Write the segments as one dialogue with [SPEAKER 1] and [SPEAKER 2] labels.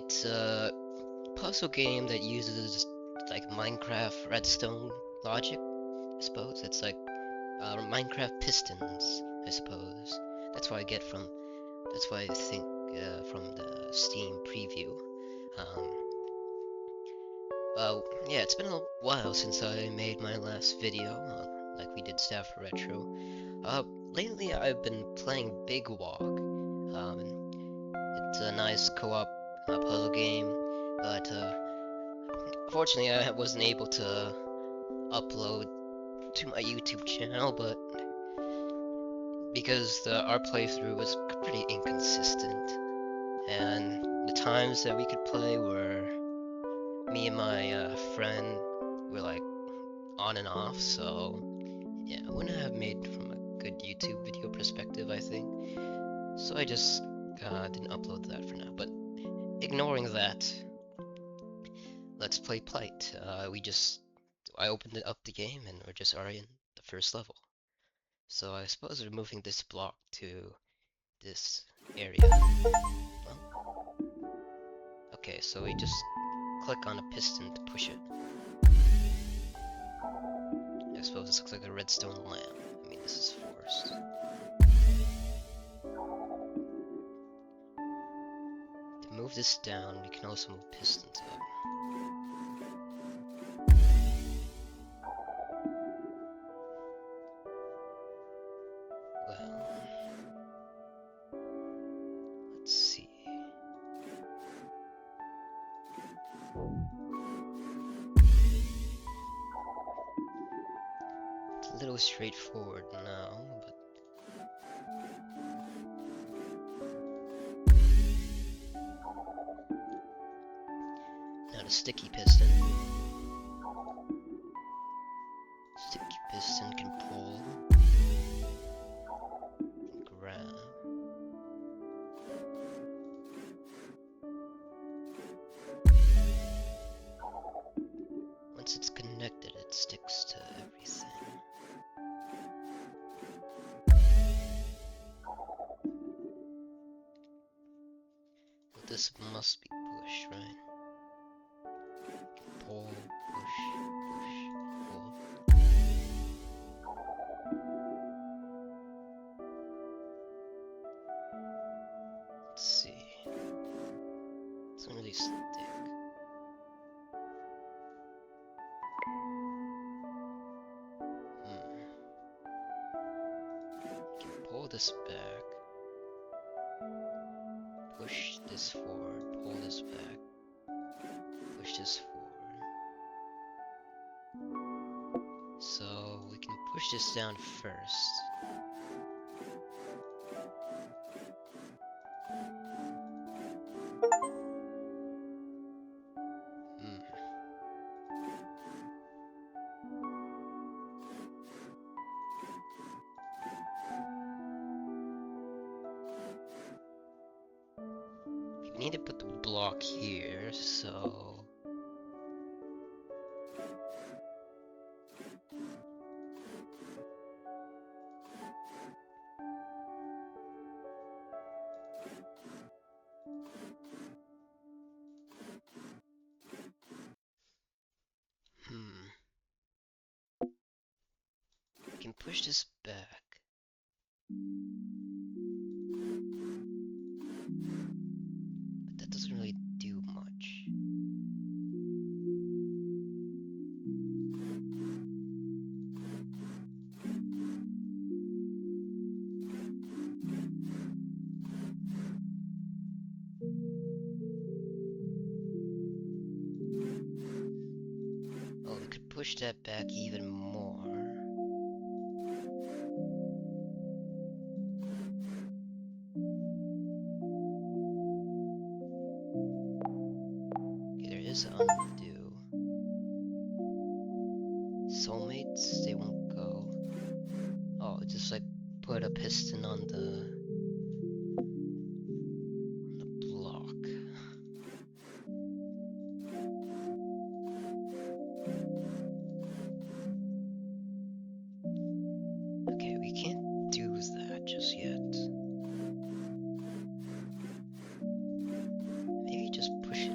[SPEAKER 1] It's a puzzle game that uses like Minecraft redstone logic, I suppose. It's like Minecraft pistons, I suppose. That's what I get from. That's what I think from the Steam preview. Um, yeah, it's been a while since I made my last video, like we did Staff Retro. Lately I've been playing Big Walk. It's a nice co-op puzzle game, but unfortunately I wasn't able to upload to my YouTube channel, but because our playthrough was pretty inconsistent, and the times that we could play were me and my friend were like on and off, so yeah, it wouldn't have made from a good YouTube video perspective, I think. So I just didn't upload that for now. But ignoring that, let's play Pight. I opened up the game and we're just already in the first level. So I suppose we're moving this block to this area. Well, okay, so we just click on a piston to push it. I suppose this looks like a redstone lamp. I mean, this is forced. To move this down, we can also move pistons up. Well, let's see. It's a little straightforward now, but now the sticky piston. Sticky piston can pull and grab. Once it's connected, it sticks to everything. Well, this must be pushed, right? Pull, push, pull. Let's see. It doesn't really stick. You can pull this back. Push this forward. Pull this back. Push this forward. So we can push this down first. We need to put the block here, so we can push this back. But that doesn't really do much. Oh, we could push that back even more. Okay, there is undo. Soulmates, they won't go. Oh, just like put a piston on the block. Okay, we can't do that just yet. Maybe just push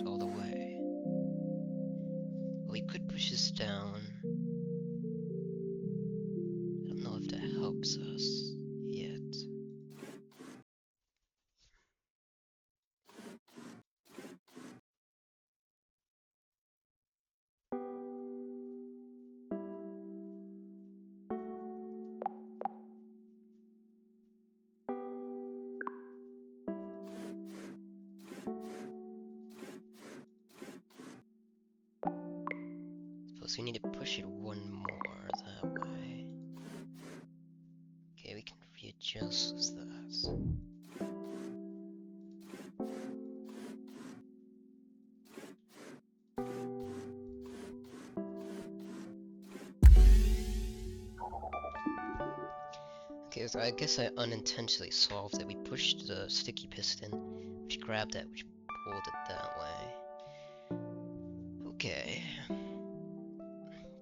[SPEAKER 1] helps us yet. Suppose we need to push it one more that way. Okay, we can readjust that. Okay, so I guess I unintentionally solved it. We pushed the sticky piston, which grabbed it, which pulled it that way. Okay.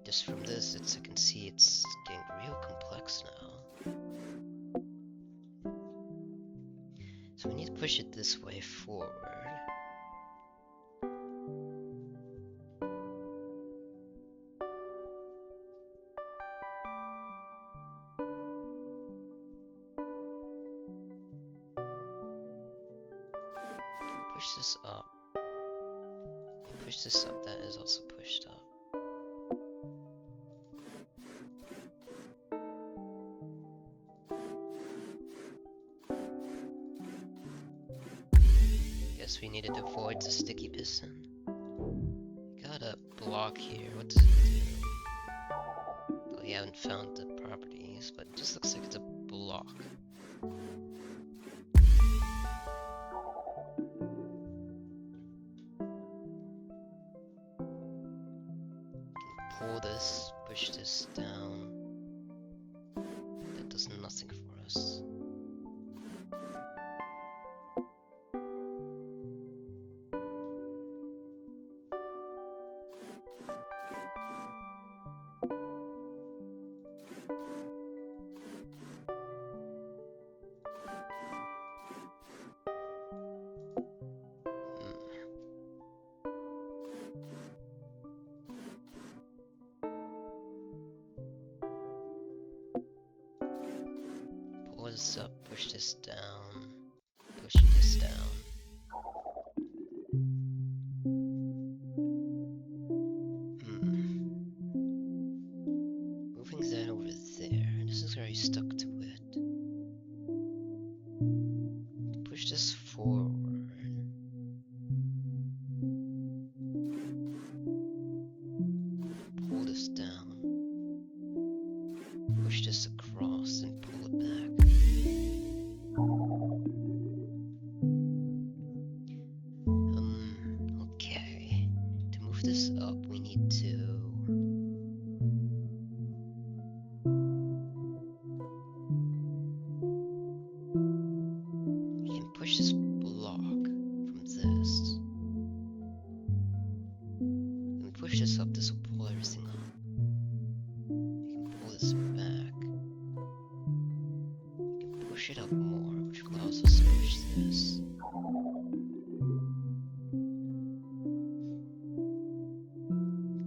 [SPEAKER 1] Just from this, I can see it's getting real complex now. So we need to push it this way forward. Push this up. Push this up, that is also pushed up. Guess we needed to avoid the sticky piston. Got a block here, what does it do? Well, we haven't found the properties, but it just looks like it's a block. Pull this, push this down. That does nothing for us. Pull this up, push this down, push this down. Moving that over there, this is very stuck to it. Push this forward. Pull this down. Push this across and pull it back. Okay. To move this up, we need to push this block from this. When we push this up, this will pull everything up. We can pull this back. We can push it up more, which allows us to push this.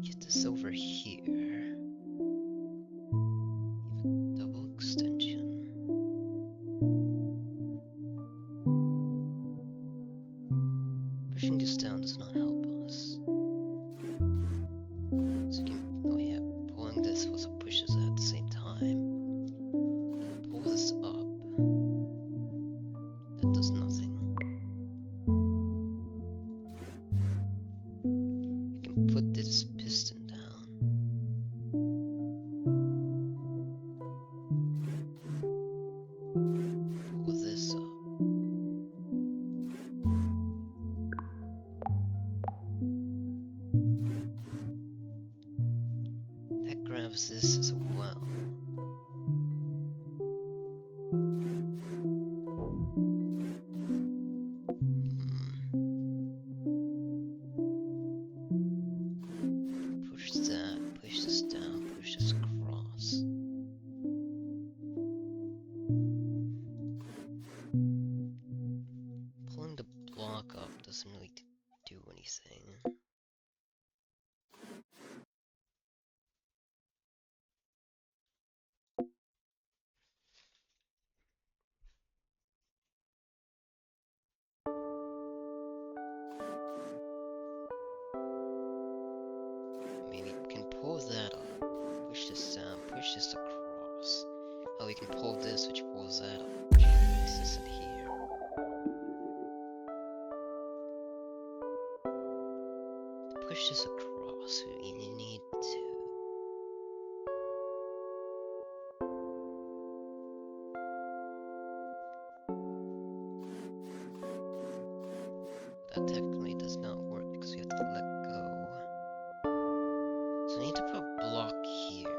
[SPEAKER 1] Get this over here. Even double extension. Pushing this down does not help us. So you can, oh yeah, pulling this also pushes it at the same time. Pull this up. That does nothing. You can put this piston down. Pull this up. That grabs this as well. Push that, push this down, push this across. Pulling the block up doesn't really do anything. we can pull this, which pulls that up, which puts this in here. To push this across, you need to... That technically does not work because we have to let go. So we need to put a block here.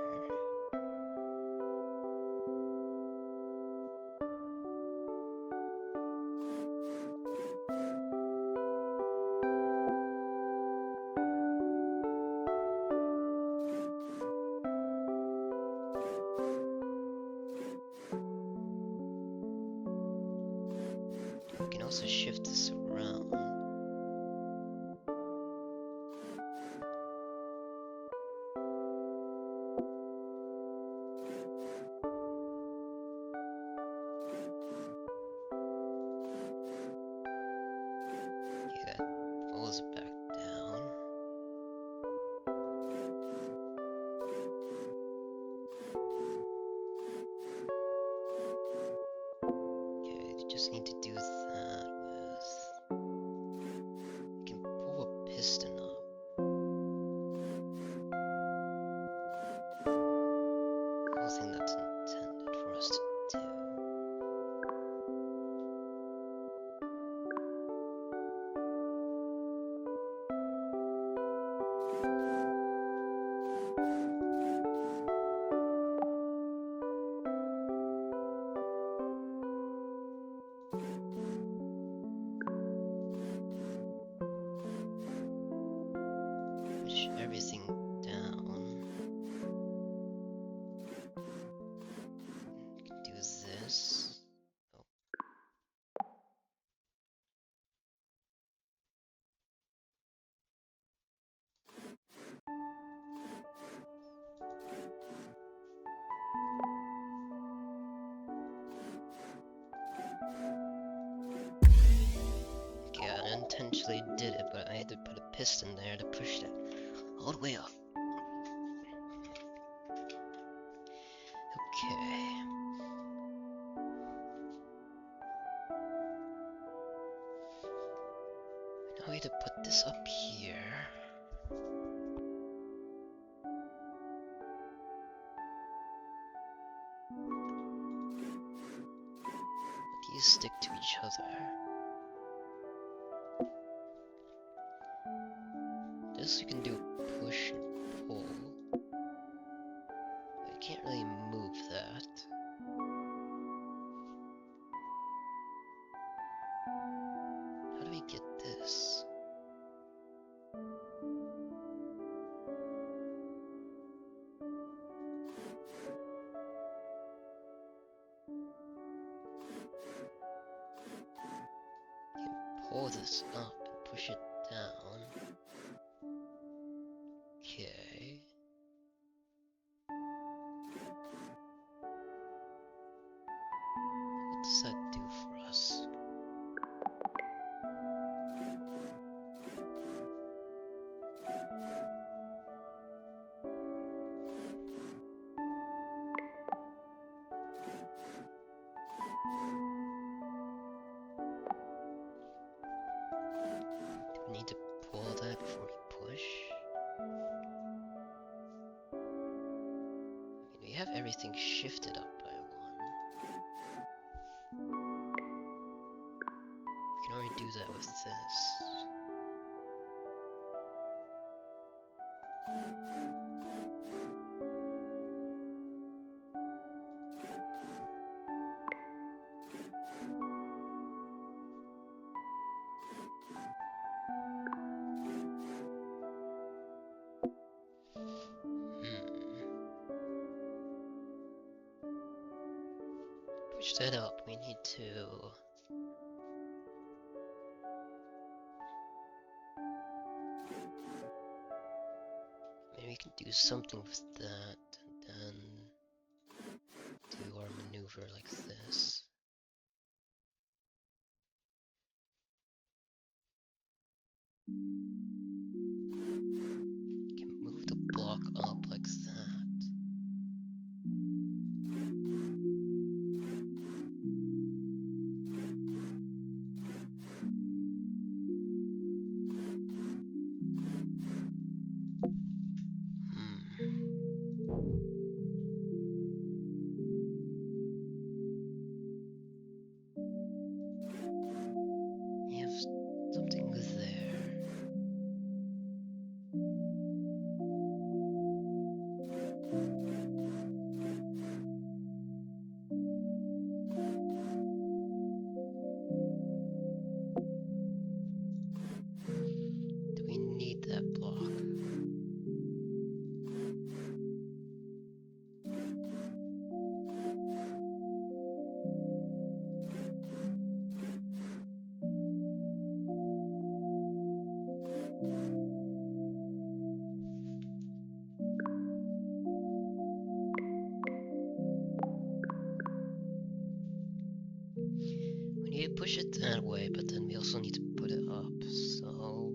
[SPEAKER 1] We can also shift this around. Okay, that pulls it back down. Okay, you just need to do that with... You can pull a piston up. Cool thing that's intended for us to do. Push everything down. You can do this. Oh. Okay, I unintentionally did it, but I had to put a piston there to push that all the way up. Okay. Now we have to put this up here. These stick to each other. This you can do push and pull. But you can't really move that. How do we get this? You can pull this up and push it down. Okay. What does that do for us? Do we need to pull that before we push? I mean, we have everything shifted up by one. We can already do that with this. Push that up, we need to... Maybe we can do something with that, and then do our maneuver like this. You can move the block up like that. We need to push it that way, but then we also need to put it up, so...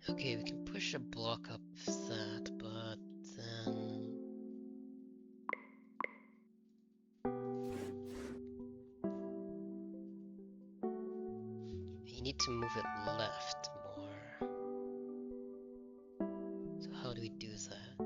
[SPEAKER 1] Okay, we can push a block up that, but then... You need to move it left more. So how do we do that?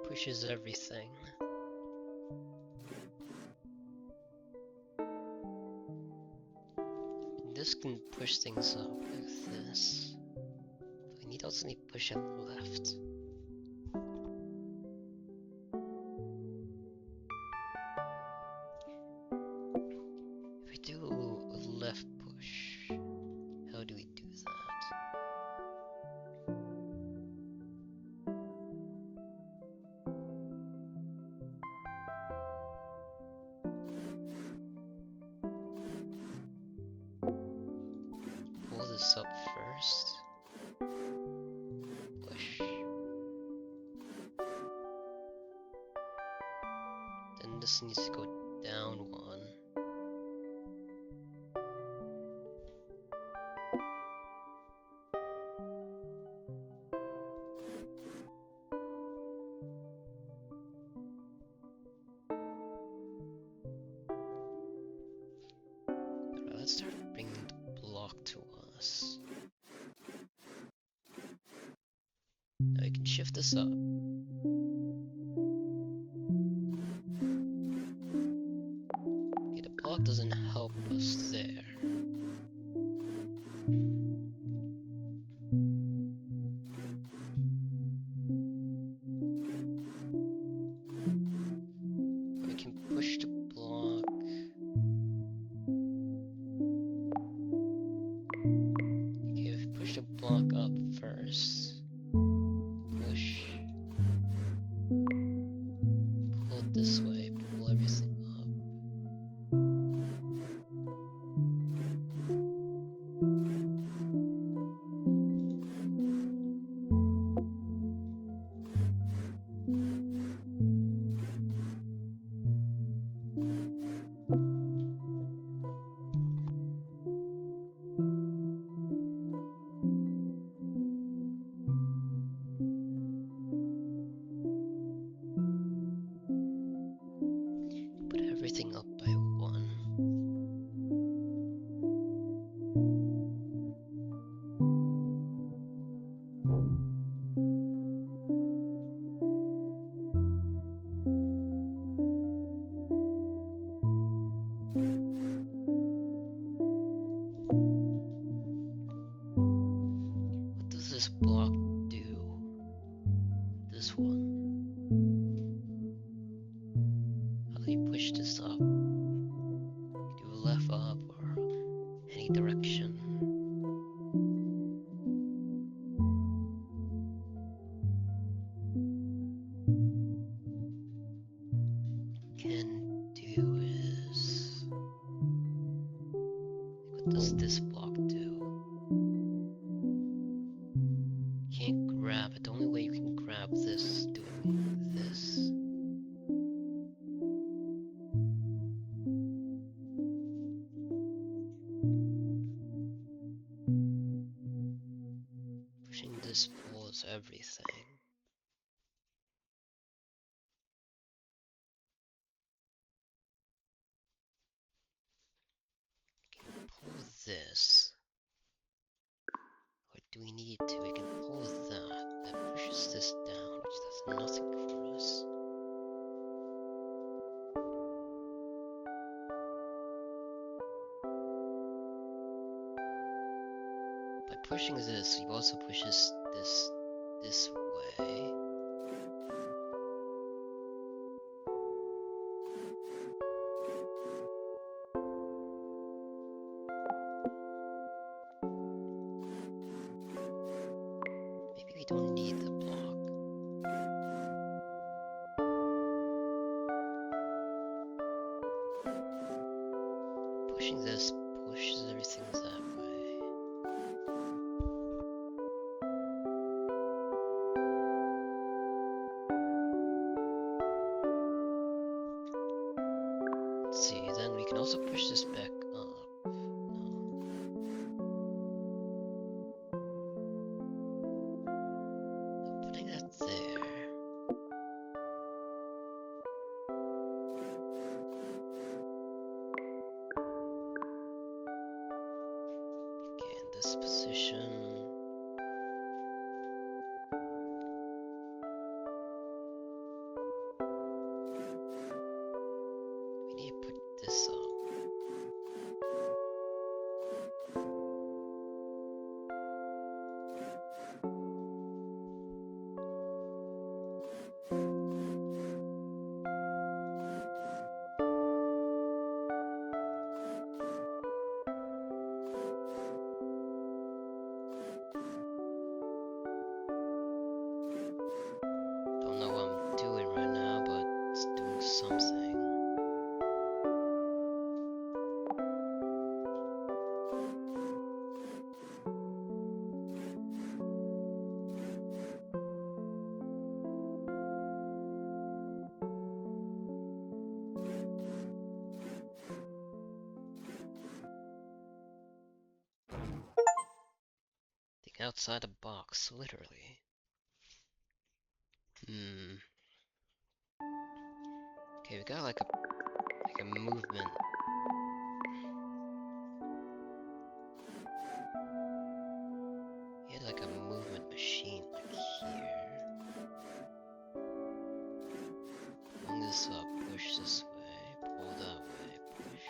[SPEAKER 1] Pushes everything. This can push things up like this. We also need to push it left. If we do a left push, how do we do that? Pull this up first. Push. Then this needs to go down one. Alright, let's start bringing the block to us. Now we can shift this up. Okay, the block doesn't help us there. We can push the block. Okay, we push the block up first. Push. Pull it this way, pull everything up. Put everything up by one. What does this block do? This one. How do you push this up? Do left up or any direction? Can do is... What does this block do? Can't grab it. The only way you can grab this is doing this. Pushing this pulls everything. this? Or do we need to? We can pull that. That pushes this down, which does nothing for us. By pushing this, you also pushes this way. Maybe we don't need the block. Pushing this pushes everything that way. Let's see, then we can also push this back up. Putting that there. Okay, in this position. We need to put this up. Don't know what I'm doing right now, but it's doing something. Think outside the box, literally. Okay, we got like a movement. We had like a movement machine like here. Pull this up, push this way, pull that way, push.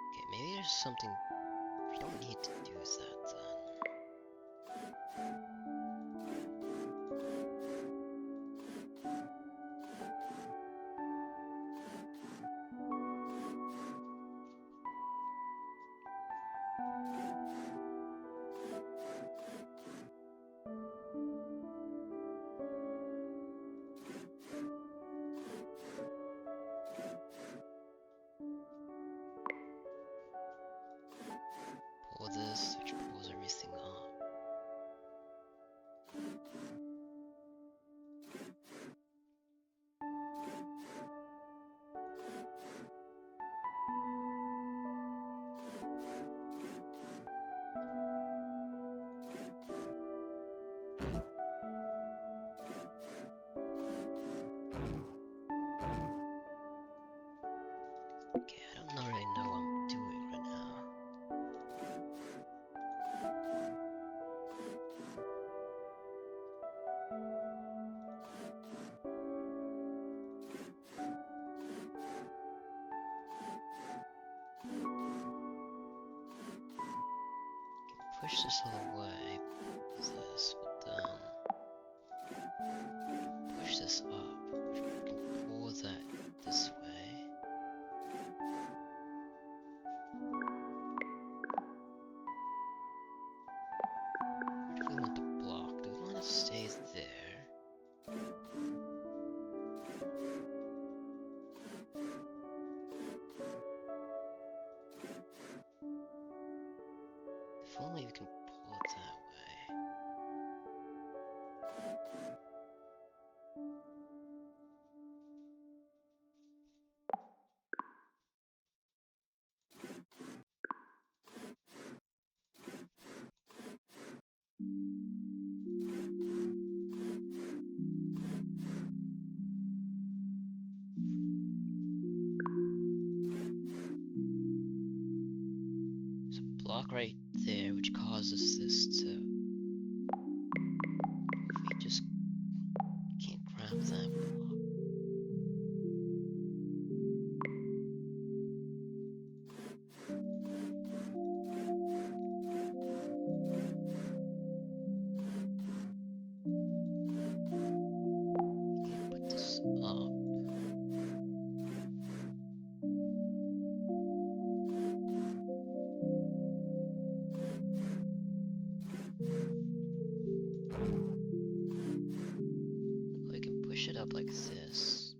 [SPEAKER 1] Okay, maybe there's something we don't need to do that then. Pull this, which pulls everything up. Okay, I don't really know what I'm doing right now. Push this all away, this, but then push this up. We can pull that this way. Where do we want the block? Do we want it to stay there? If only we can pull it that way. grab that block. Okay, put this up. We can push it up like this.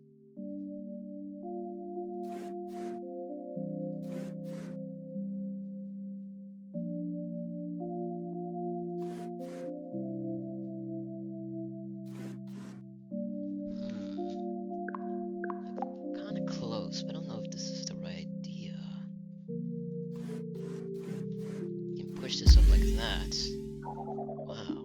[SPEAKER 1] Kinda close, but I don't know if this is the right idea. You can push this up like that. Wow.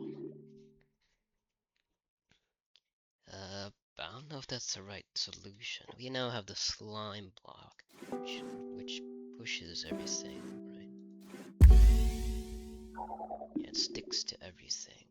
[SPEAKER 1] But I don't know if that's the right solution. We now have the slime block, which pushes everything, right? Yeah, it sticks to everything.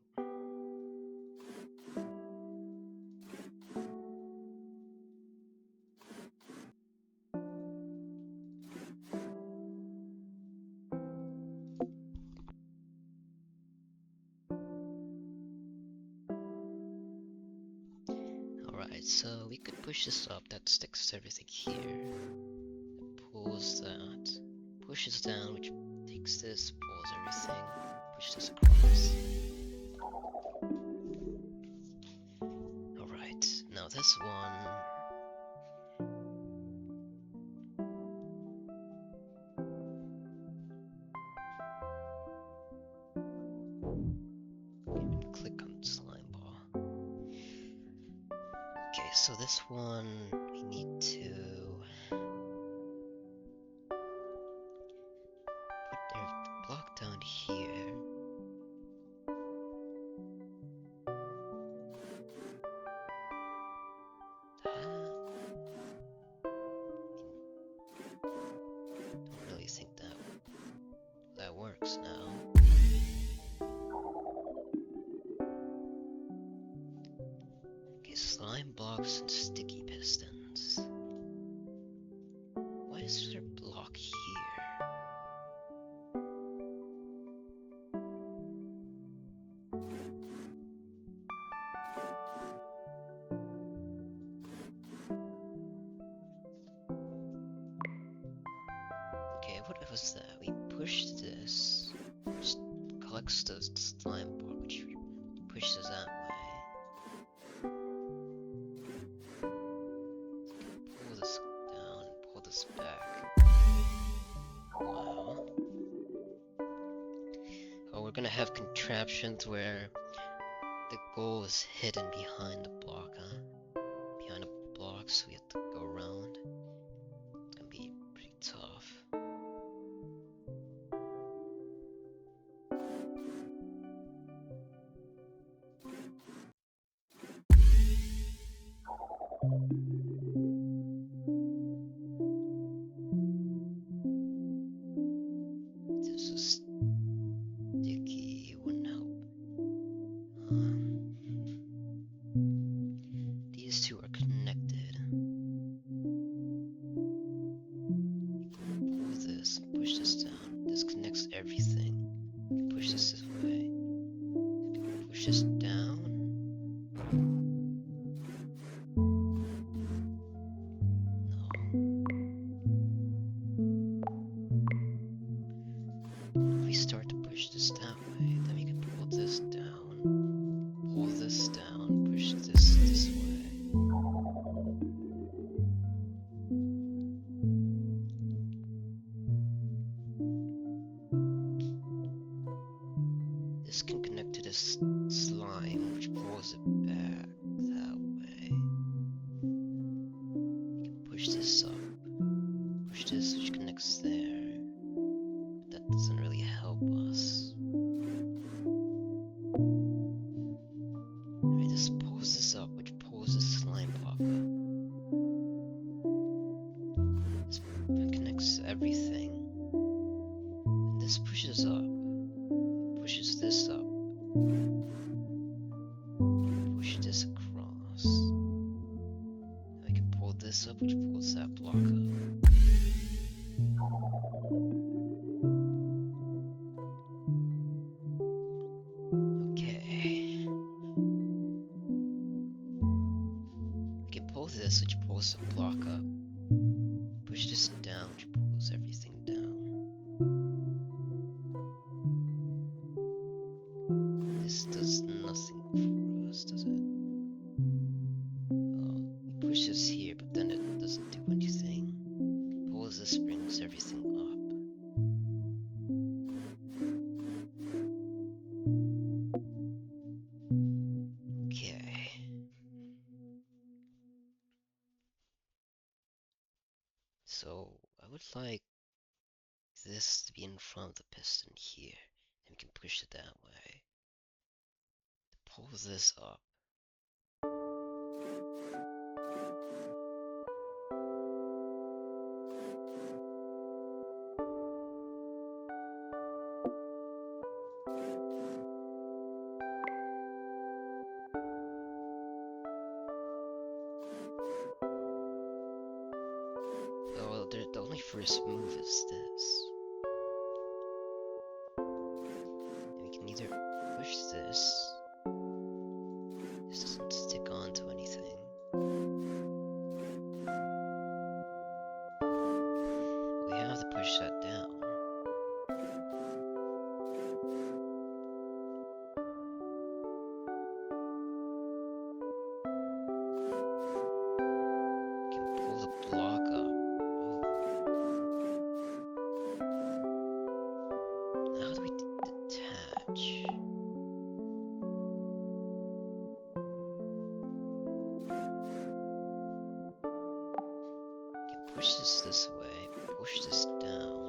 [SPEAKER 1] Alright, so we could push this up, that sticks to everything here. It pulls that, pushes down, which takes this, pulls everything, push this across. Alright, now this one. Click on slime ball. Okay, so this one we need to put the block down here. Don't really think that works now. Okay, slime blocks and sticky pistons. Why is there a block here? Okay, what was that? We pushed this, which collects the slime block, which pushes that way. Pull this down and pull this back. Wow. Oh, we're gonna have contraptions where the goal is hidden behind the block, huh? Behind a block, so we have to go around. It's gonna be pretty tough. This is sticky, it wouldn't help. These two are connected. Pull this, push this down. This connects everything. Push this way. Push this down. If we start to push this that way, then we can pull this down, pull this down, push this way. This can connect to this slime, which pulls it back that way. We can push this up, push this, which connects there. But that doesn't really help us. Alright, this pulls this up, which pulls the slime block up. This connects everything. When this pushes up, pushes this up, push this across. this up, which pulls that block up. Okay. We can pull this, which pulls the block up. Push this down, which pulls everything down. This does nothing for us, does it? We push this here, but then it doesn't do anything. Pulls this, brings everything up. Okay. So I would like this to be in front of the piston here, and we can push it that way. Pull this up. Well, the only first move is this. And we can either push this. This doesn't stick onto anything. We have to push that down. We can pull the block up. How do we detach? We can push this way, push this down,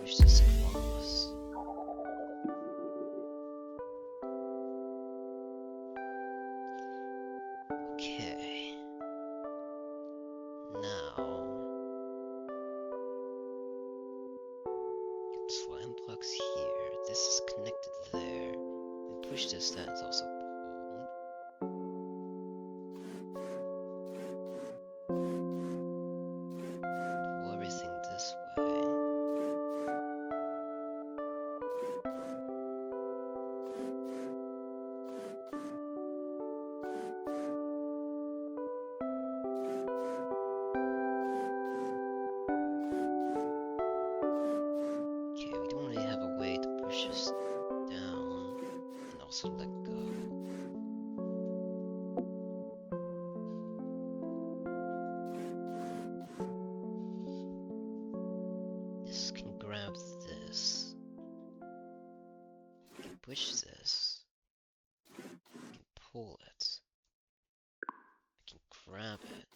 [SPEAKER 1] push this across. Okay. Now, get slime blocks here. This is connected there. We push this, that is also pulled. Pull everything this way. Okay, we don't really have a way to push this down and also let go. This can grab this. We can push this. We can pull it. We can grab it.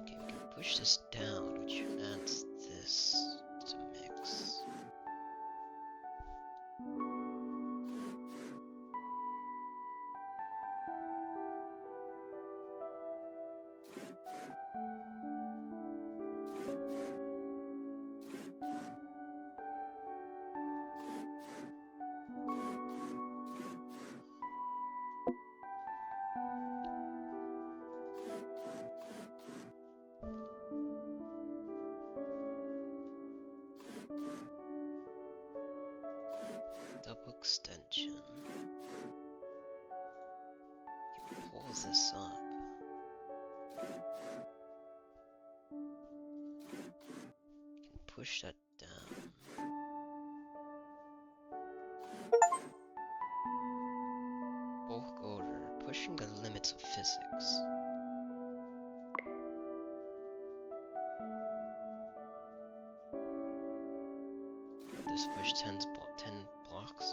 [SPEAKER 1] Okay, we can push this down, which adds this to the mix. Double extension. You can pull this up. You can push that down. Bulk order, pushing the limits of physics. This push 10 blocks.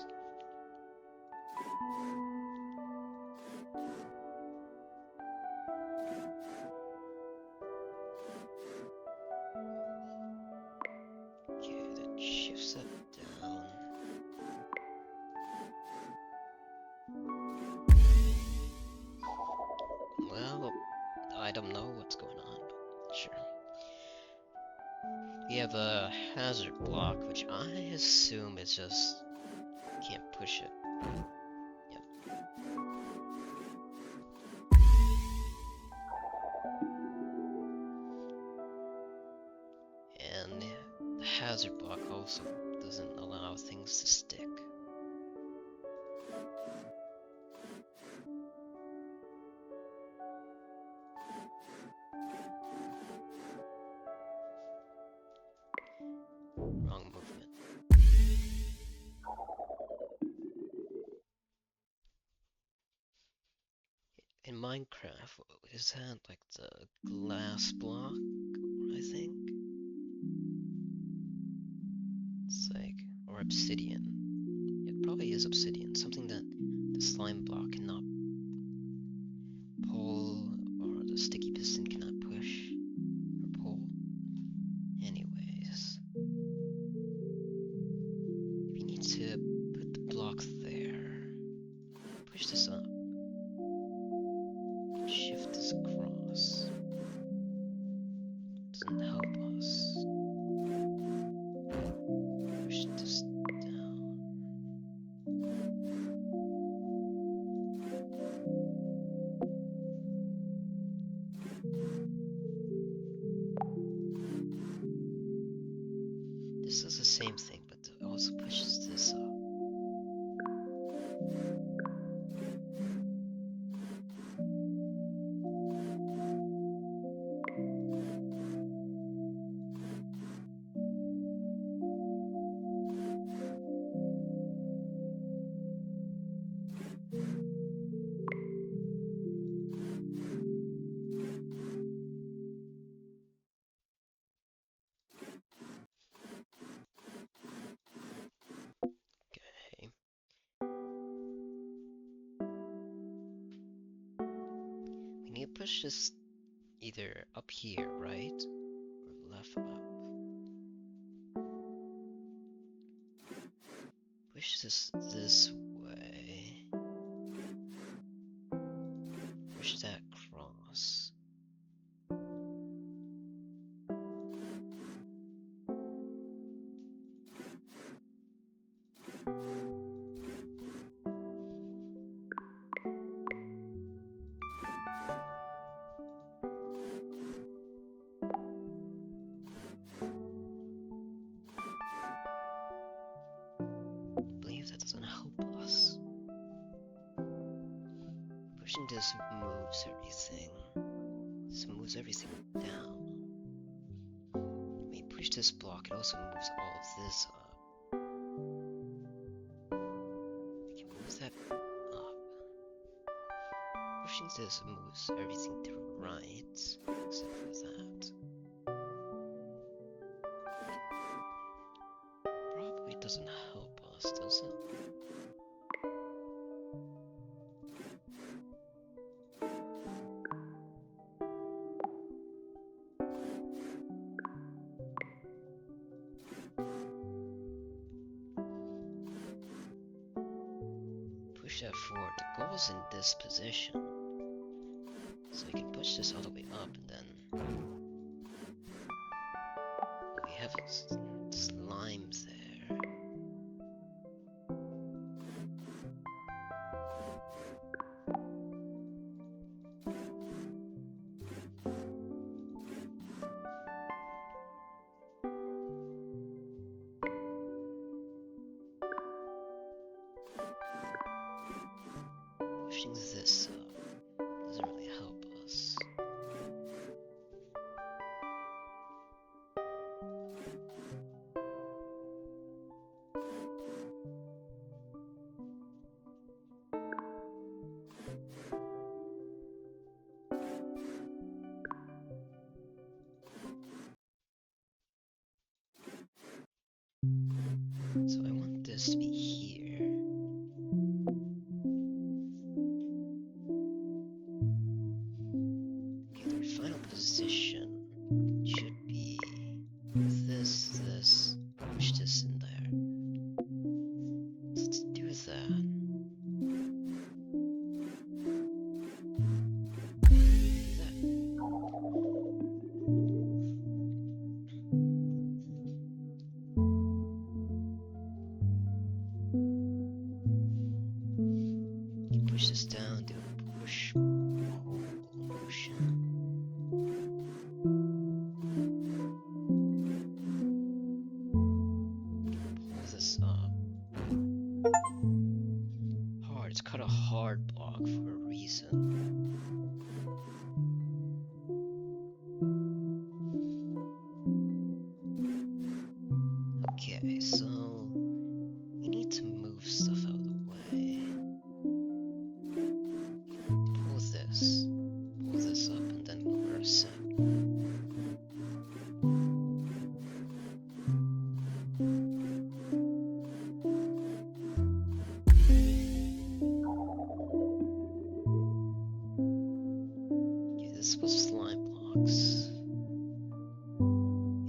[SPEAKER 1] I don't know what's going on, but sure. We have a hazard block, which I assume is just can't push it. Yep. And the hazard block also doesn't allow things to stick. Wrong movement. In Minecraft, is that like the glass block, I think? It's like, or obsidian. It probably is obsidian, something that the slime block cannot pull, or the sticky piston cannot push or pull. Anyways, we need to put the block there. Push this up. Shift this across. Doesn't help us. Push this down. This does the same thing, but it also pushes this up. We need to push this either up here, right? Or left up. Push this way. Push that across. That doesn't help us. Pushing this moves everything. This moves everything down. When you push this block, it also moves all of this up. We can move that up. Pushing this moves everything to the right, except for that. Probably doesn't help us, does it? Push that forward. The goal is in this position. So we can push this all the way up and then we have slime there. Pushing this up doesn't really help us. So I want this to be here. Okay, their final position should be this, push this in there. Let's do that. Do that. a sec. Okay, this was slime blocks.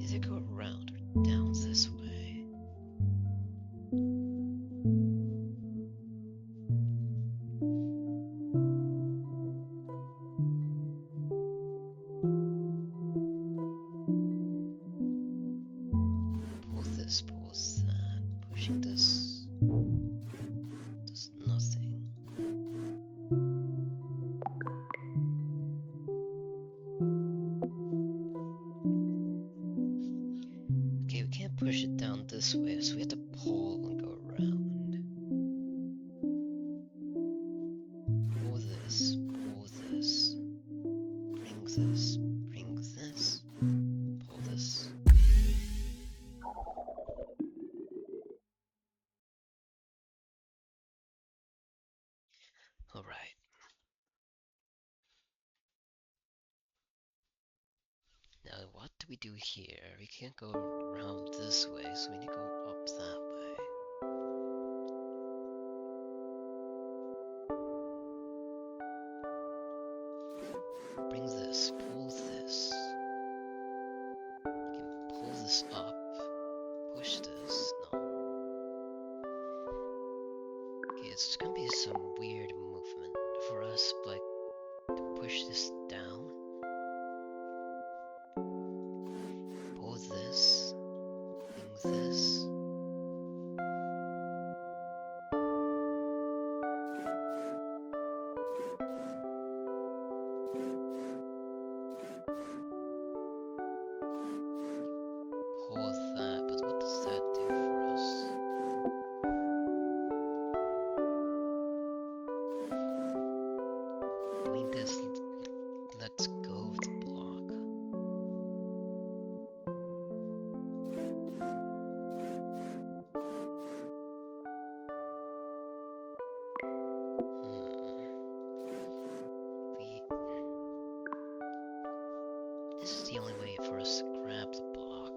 [SPEAKER 1] Either go around or down this way. Pull this, pull that. Pushing this does nothing. Okay, we can't push it down this way, so we have to pull and go around. Pull this, bring this, bring this, pull this. Alright. Now what do we do here? We can't go around this way, so we need to go up that way. Bring this, pull this. You can pull this up. Push this. No. Okay, it's gonna be some weird movement for us, like to push this down. Pull this. Bring this. Pull that, but what does that do for us? Doing this lets go of the block. This is the only way for us to grab the block.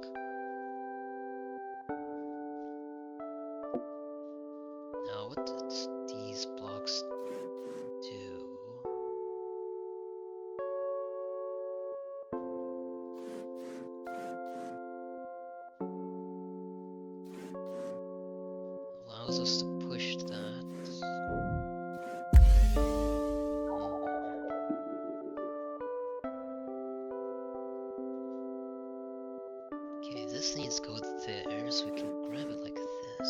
[SPEAKER 1] Now, what does these blocks do? Allows us to push that. Okay, this needs to go there, so we can grab it like this.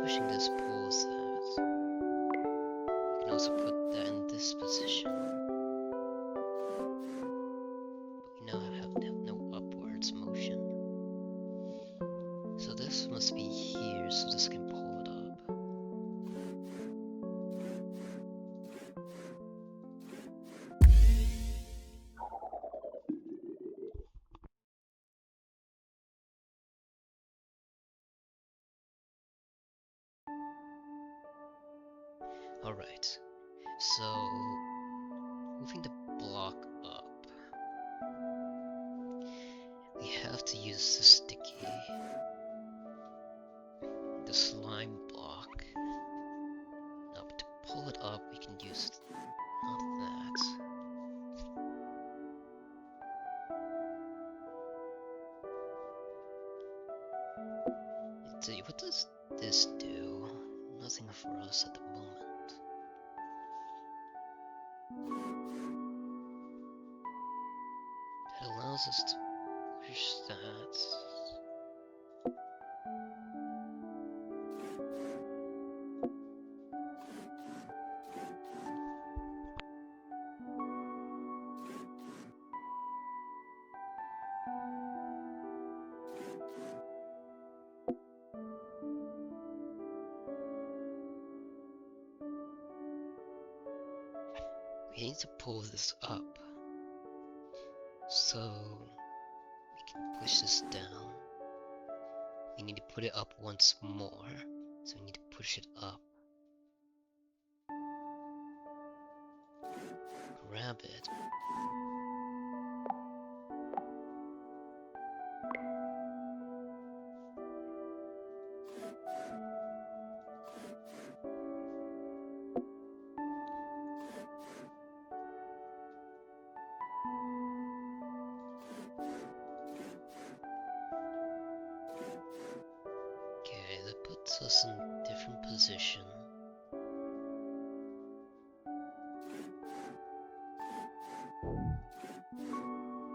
[SPEAKER 1] Pushing this pulls that. We can also put that in this position. But we now have no upwards motion. So this must be here, so this can pull it up. Alright, so moving the block up, we have to use the sticky, the slime block. Now to pull it up, we can use not that. What does this do? Nothing for us at the moment. It allows us to push that. We need to pull this up, so we can push this down. We need to put it up once more, so we need to push it up. grab it. Okay, that puts us in different position.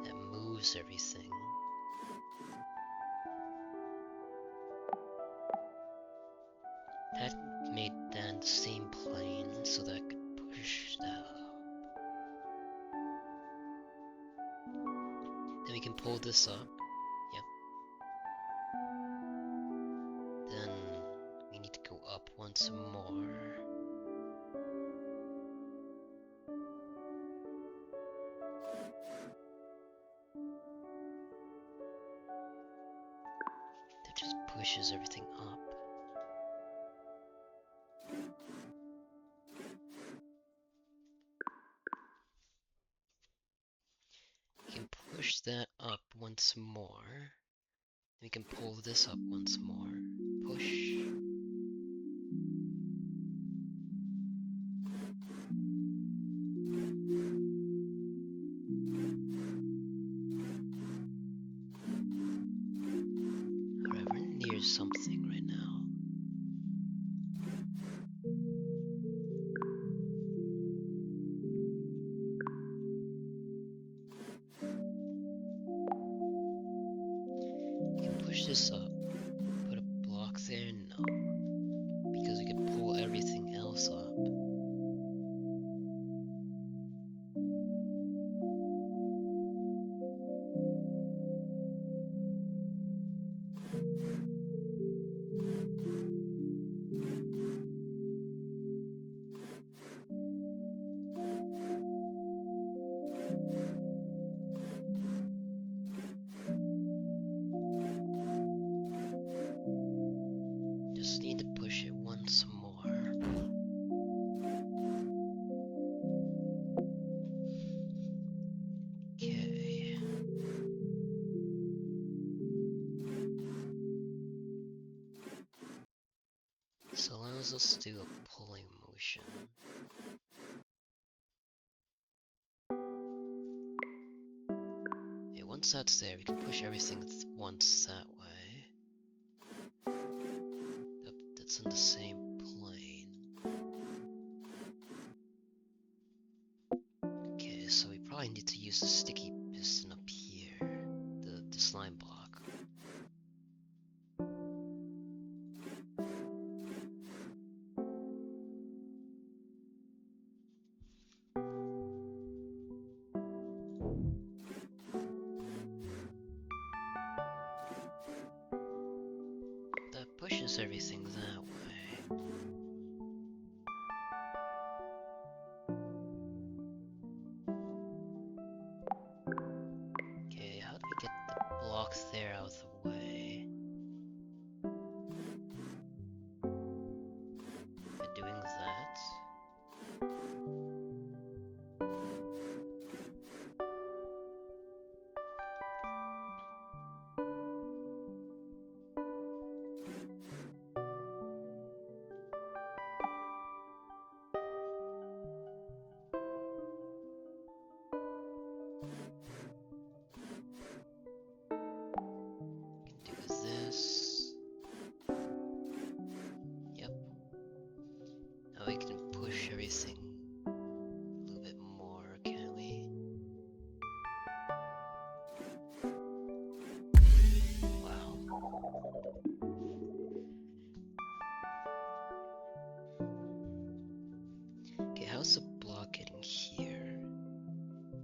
[SPEAKER 1] That moves everything. That made that the same plane so that I could push that up. Then we can pull this up. Yep. Then we need to go up once more. That just pushes everything up. We can push that up once more. We can pull this up once more. Push. Alright, we're near something right now. We can push this up. Put a block there? No. Because we can pull everything else up. Just need to push it once more. Okay. This allows us to do a pulling motion. Okay, once that's there, we can push everything once that way. That's in the same plane. Okay, so we probably need to use the sticky piston up here, the slime block. That pushes everything that way. Okay, how do we get the blocks there out of the way? By doing that. Can do this. Yep. Now we can push everything a little bit more, can we? Wow. Okay, how's the block getting here?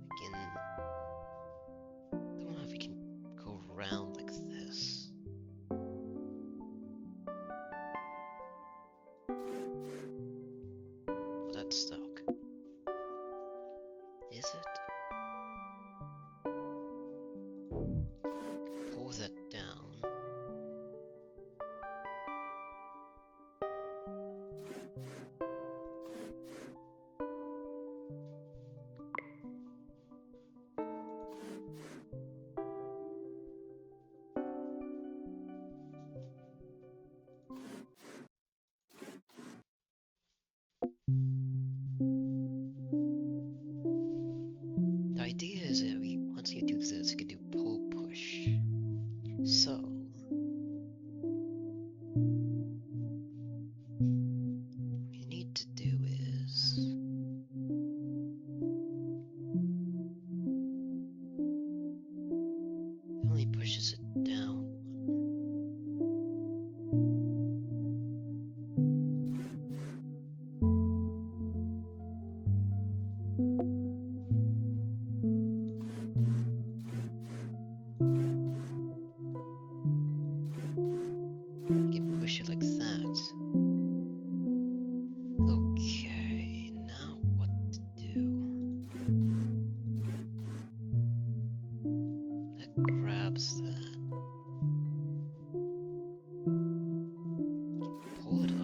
[SPEAKER 1] We can... I don't know if we can go around like this. Oh, that's stuck. Is it? Pull that down. pushes it down. You can push it like that. Okay, now what to do? That grabs that. Pull it up.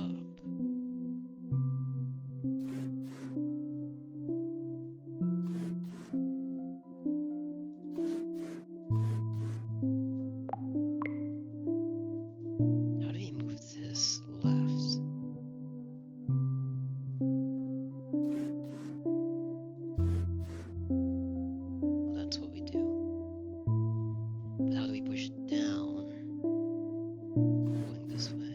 [SPEAKER 1] How do you move this left? Well, that's what we do. But how do we push it down? Going this way.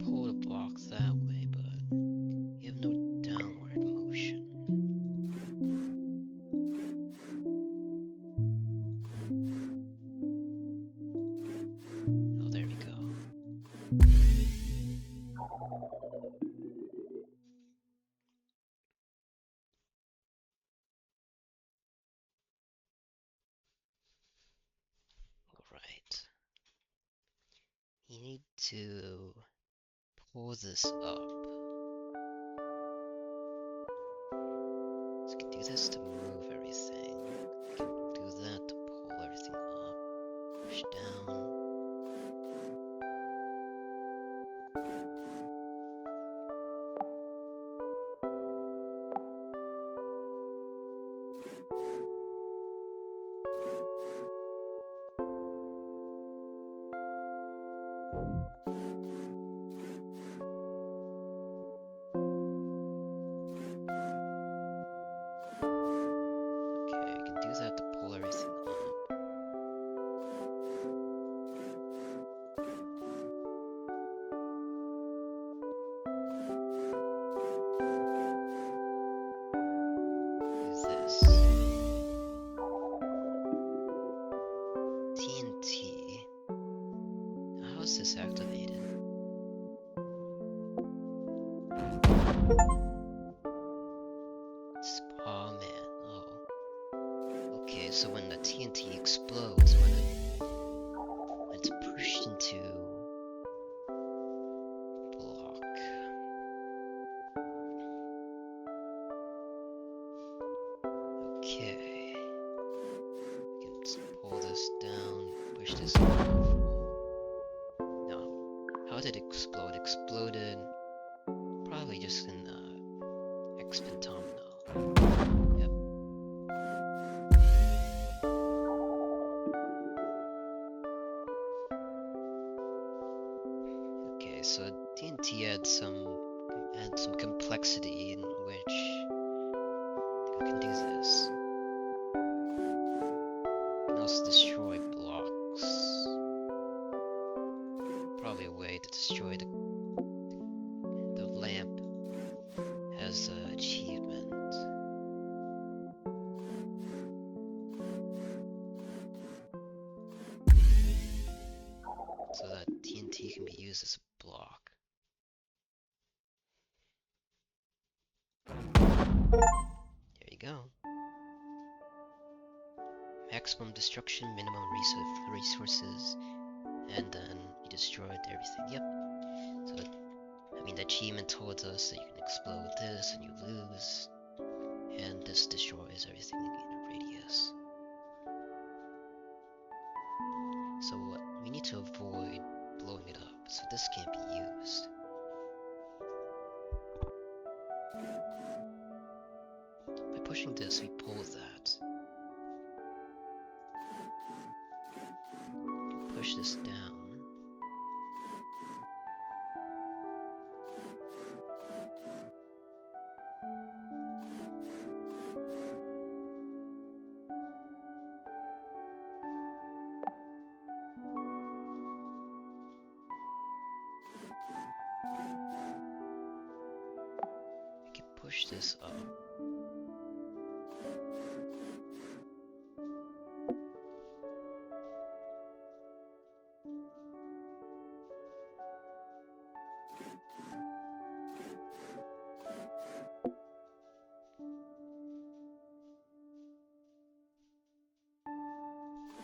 [SPEAKER 1] Pull the block that way, but you have no downward motion. Oh, there we go. Alright. You need to pull this up. So you can do this to move everything. You can do that to pull everything up. Push down. Okay, you can do that to pull everything up. Do this. TNT. Now, how is this activated? Aw man, oh. Okay, so when the TNT explodes, when it's pushed into block. Okay. We can just pull this down, push this off. No. How did it explode? Exploded probably just in the X pentagonal. Yep. Okay, so TNT adds some complexity in which we can do this. We can also destroy blocks. Probably a way to destroy the lamp as an achievement. So that TNT can be used as a block. There you go. Maximum destruction, minimum resources, and then you destroyed everything. Yep. So that, I mean, the achievement told us that you can explode this and you lose, and this destroys everything in a radius. So what we need to avoid blowing it up, so this can't be used. By pushing this, we pull that. push this down. We can push this up.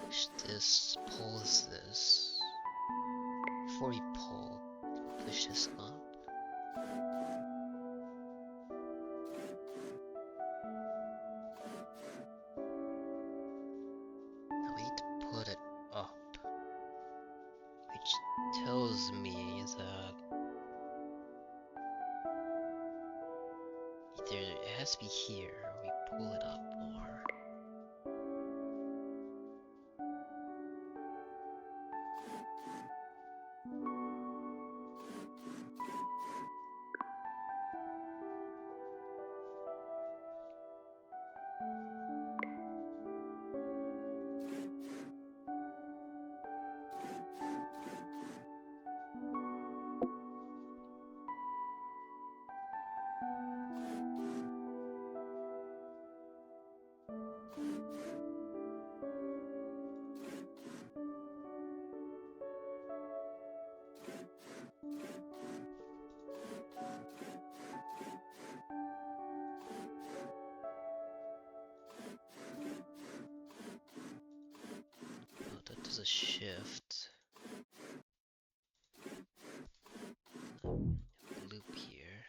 [SPEAKER 1] Push this, pulls this. Before we pull, push this up. Now we need to put it up, which tells me that either it has to be here, or we pull it up, or oh, that does a shift. Loop here.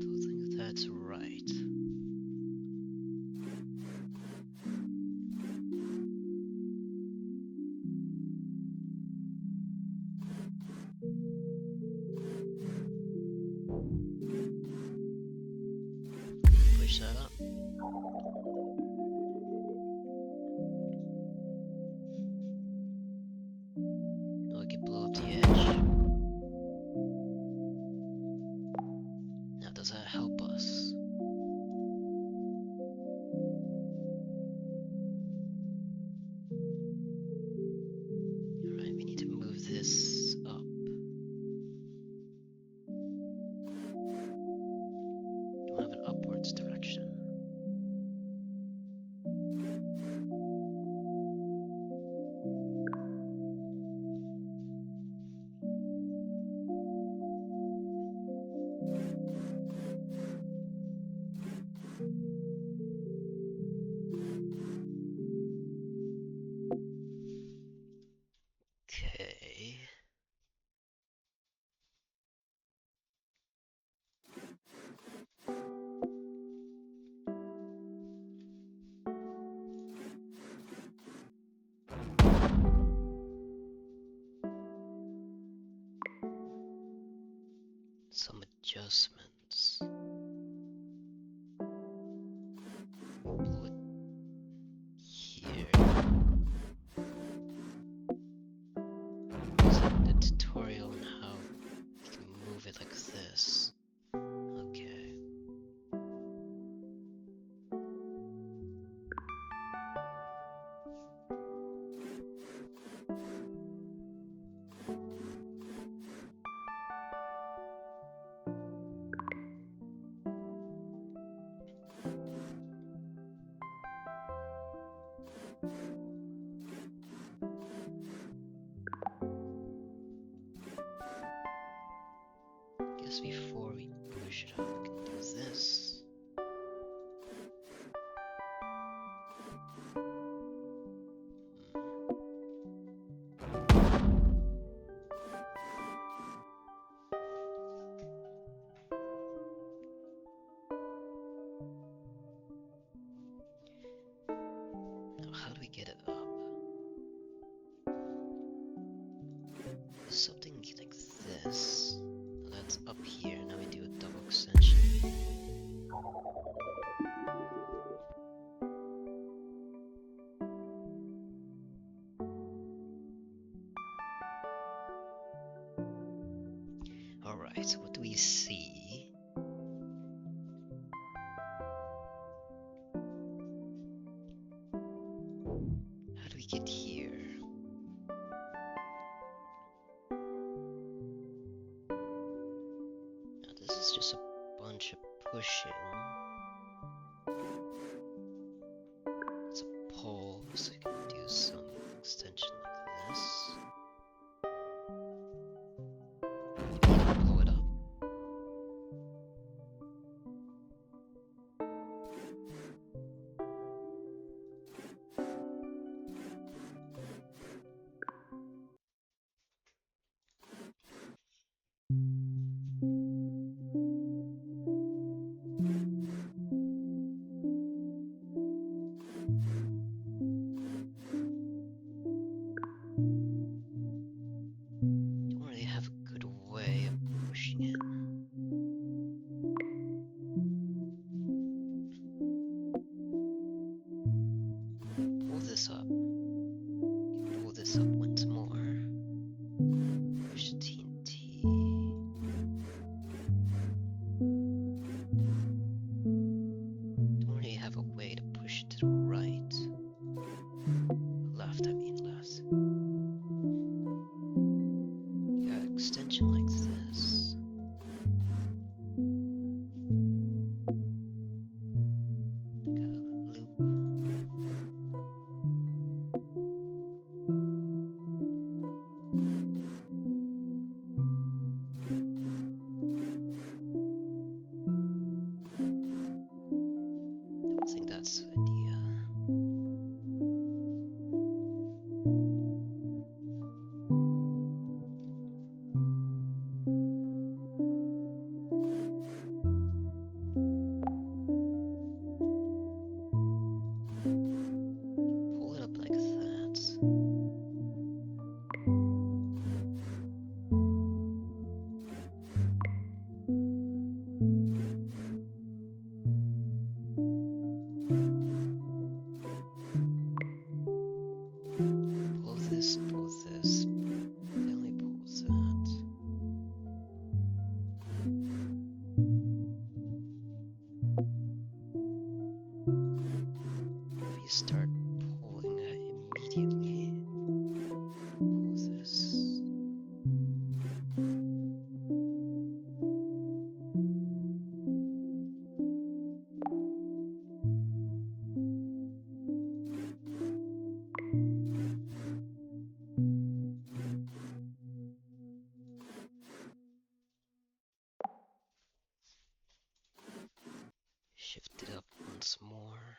[SPEAKER 1] Don't think that's right. Push that up. Now we can blow up the edge. Now does that help us? Alright, we need to move this up. Don't have an upwards direction. Okay. Some adjustments. Blow it here. Is that the tutorial on how you can move it like this? Okay. Guess before we push it up, we can do this. Now, how do we get it up? Something like this. Now that's up here. Now we do a double extension. Alright, so what do we see? How do we get here? Now this is just a bunch of pushing. It's a pole, so you can do some extension like this. Maybe you can blow it up. Don't really have a good way of pushing it. Pull this up. Pull this up once more. Push the TNT. Don't really have a way to push it to the right. Left, I mean left. You got extension like this. Got a loop. Don't think that's the idea. Pull it up like that. Pull this, family pulls that. If you start pulling that immediately, pull this. Shift it up once more.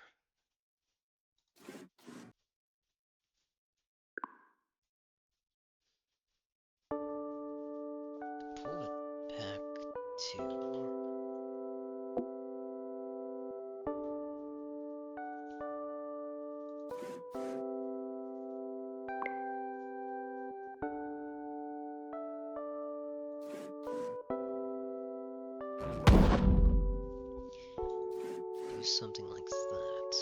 [SPEAKER 1] Pull it back to. Do something like that.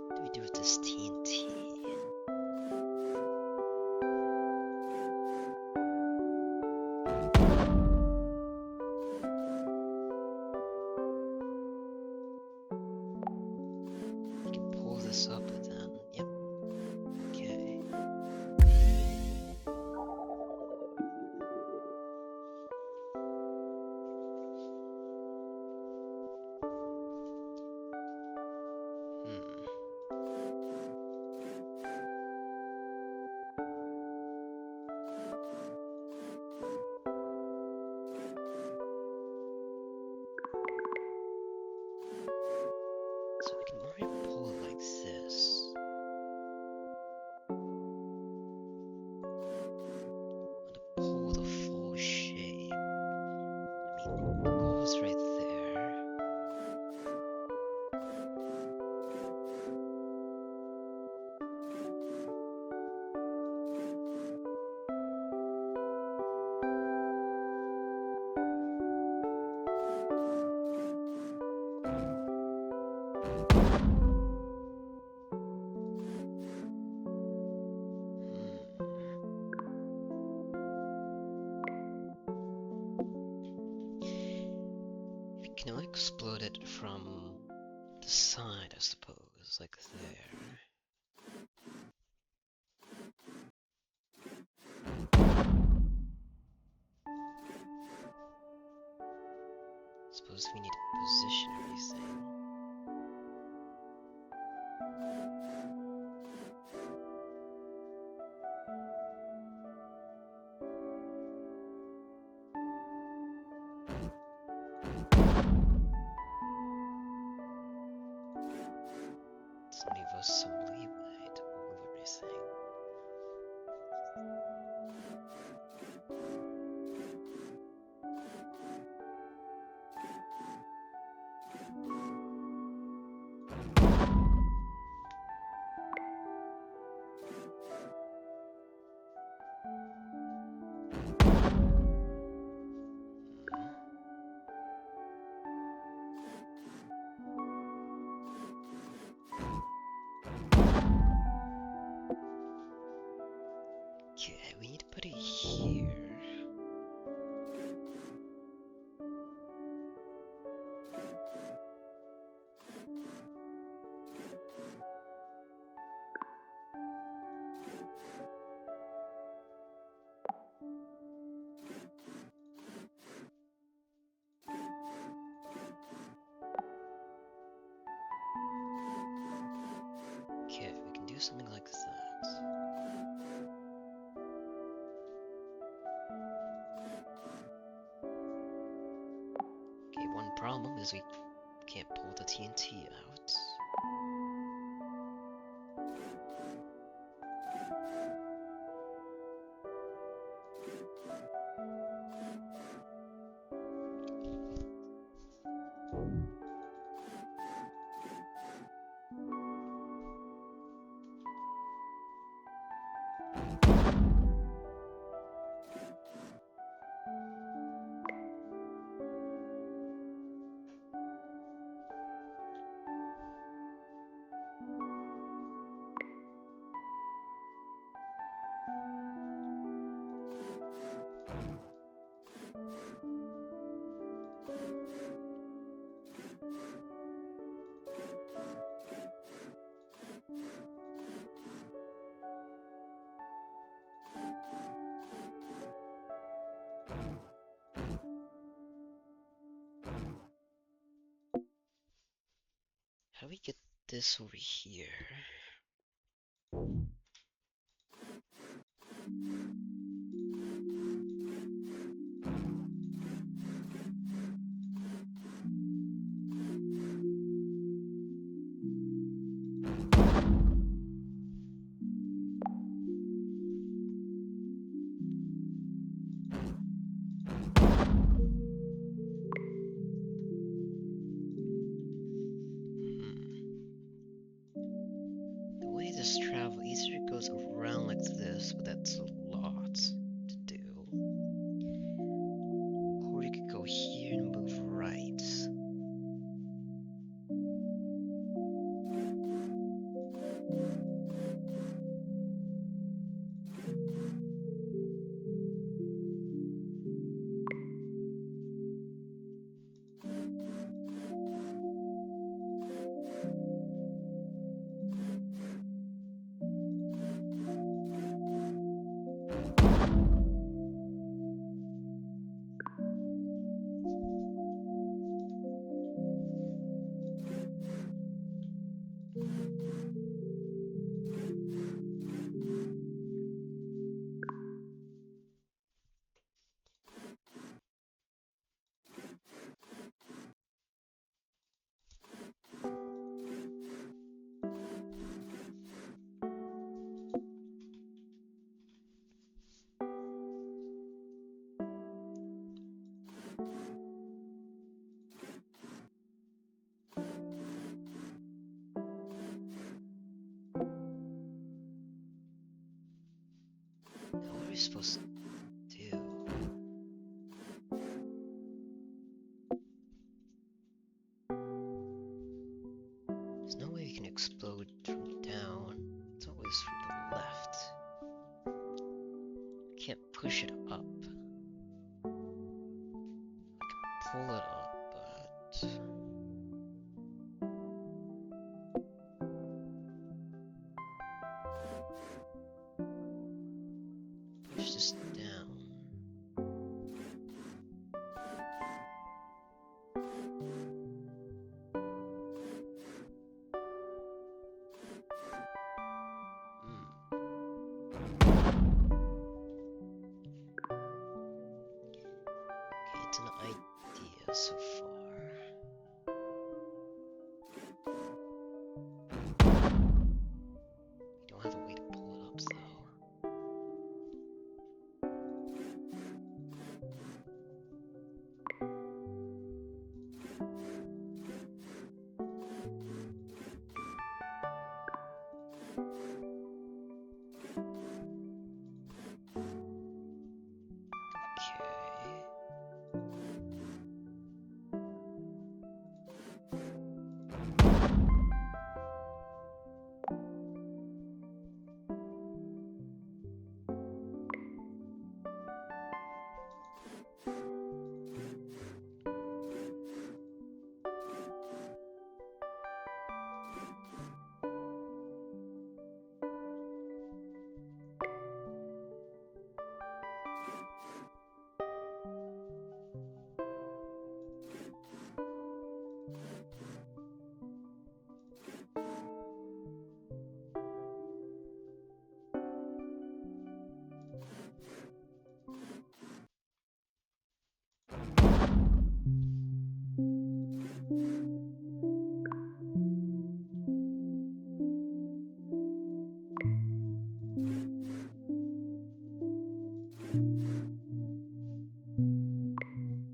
[SPEAKER 1] What do we do with this TNT? can only explode it from the side, I suppose, like there. Suppose we need to position everything. Let's leave us some leeway to move everything. Okay, we need to put it here. Okay, we can do something like that. Okay, one problem is we can't pull the TNT out. How do we get this over here? The way this travel, either it goes around like this, but that's a lot to do. Or we could go here and move right. Now what are we supposed to do? There's no way we can explode from down. It's always from the left. Can't push it up. I can pull it up, but it's an idea so far. We don't have a way to pull it up though.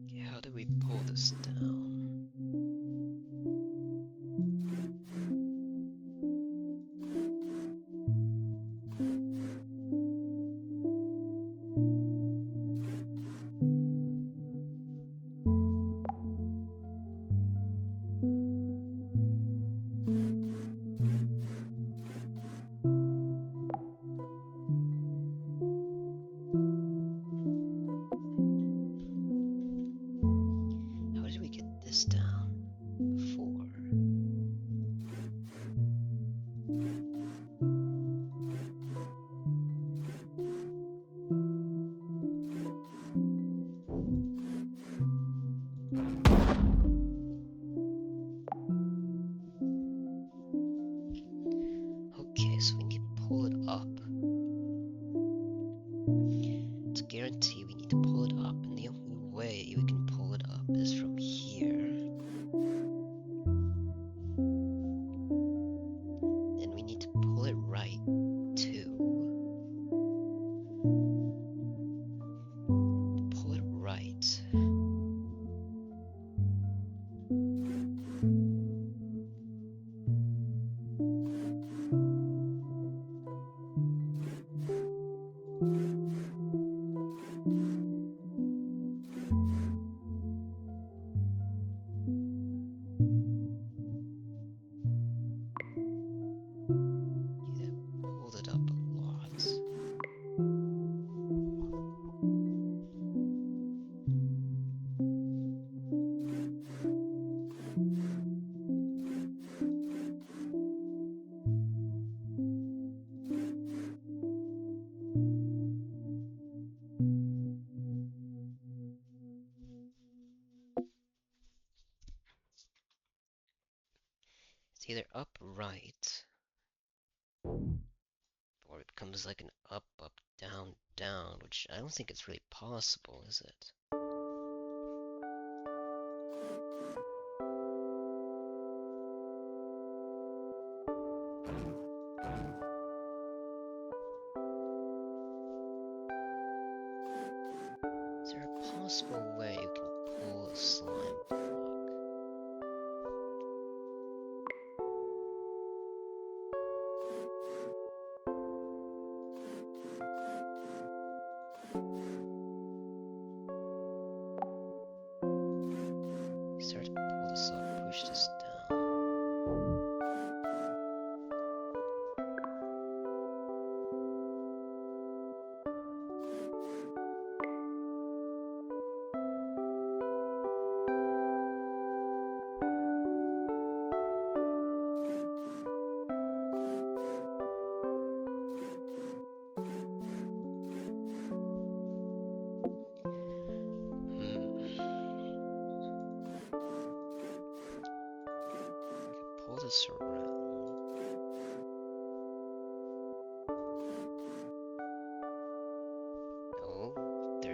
[SPEAKER 1] Okay, how do we pull this down? How did we get this down before? Okay, so we need to pull it up. To guarantee we need to pull it up, and the only way we can pull it up is from here. And we need to pull it right too. Pull it right. Pulled it up a lot. It's either upright, or it becomes like an up, up, down, down, which I don't think it's really possible, is it? Is there a possible way you can pull a slime block? Start to pull this up, push this down.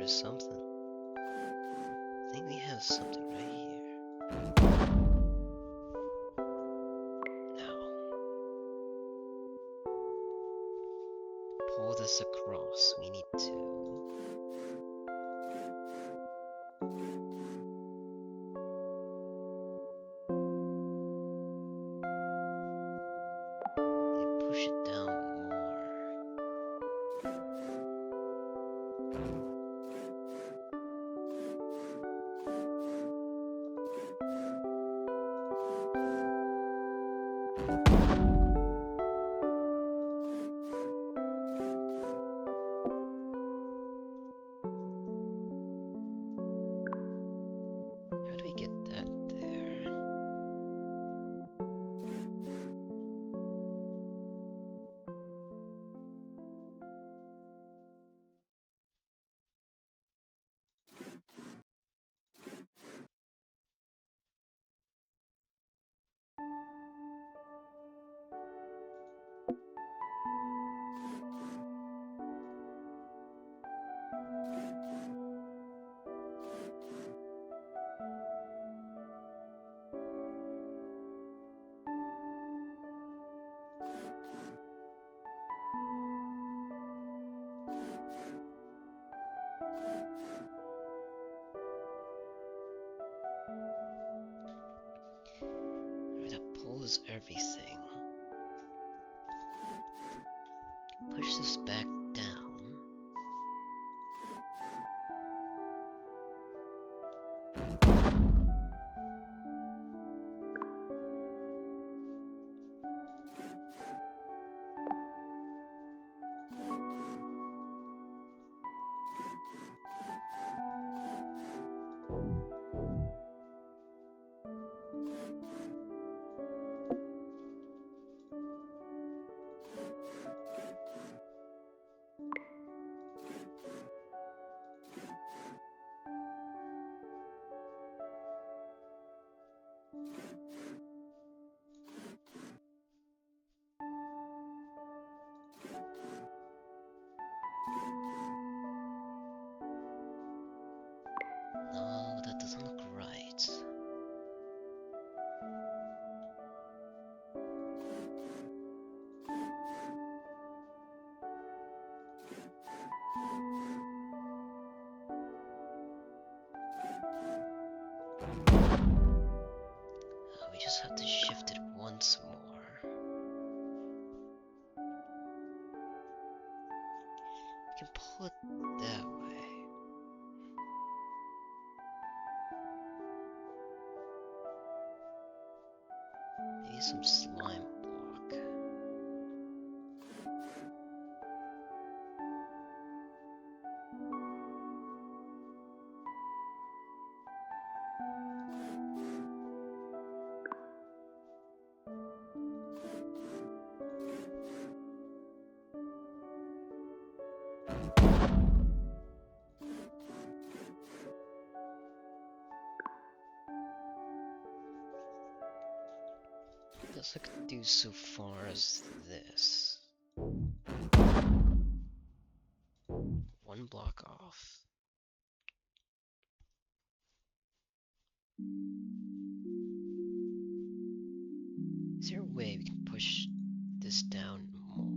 [SPEAKER 1] is something. I think we have something right here. Now, pull this across. We need to. Push it down more. How do we get that there? That pulls everything. Push this back down. No, that doesn't look right. We just have to shift it once more. We can pull it that way. Maybe some slime block. That's I could do so far as this. One block off. Is there a way we can push this down more?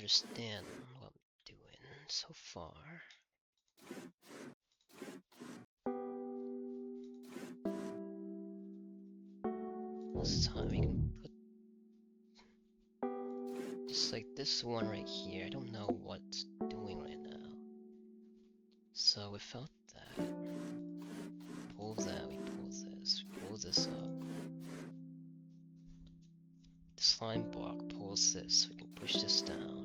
[SPEAKER 1] understand what I'm doing so far. This time we can put just like this one right here. I don't know what's doing right now. So without that, pull that, we pull this up. The slime block pulls this, we can push this down.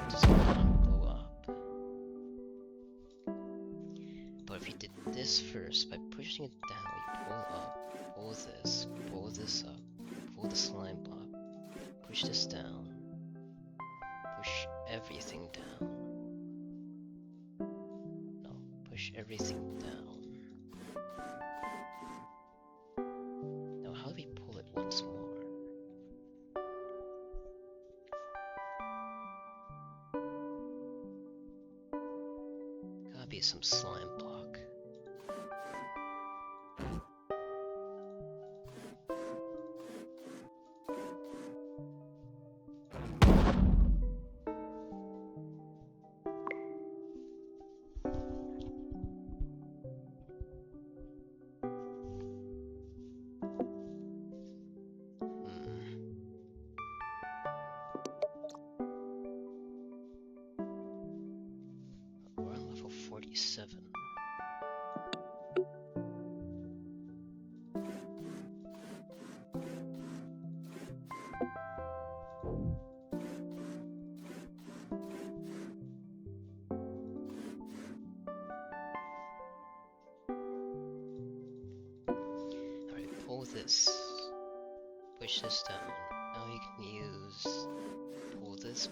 [SPEAKER 1] Does not blow up. But if you did this first, by pushing it down, we pull up, pull this up, pull the slime block, push this down, push everything down. No, push everything down. Now how do we pull it once more? Gotta be some slime block. We're on level 47. Alright, pull this. Push this down. Now we can use pull this.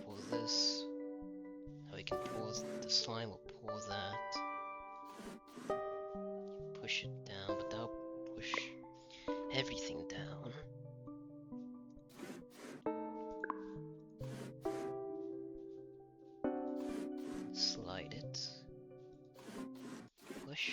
[SPEAKER 1] Now we can pull the slime will pull that. Push it down, but that'll push everything down. Slide it. Push.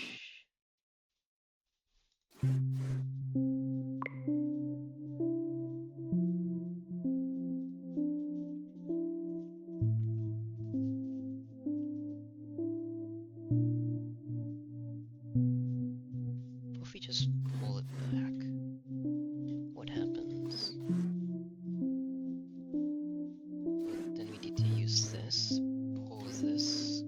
[SPEAKER 1] What if we just pull it back? What happens? But then we need to use this. Pull this.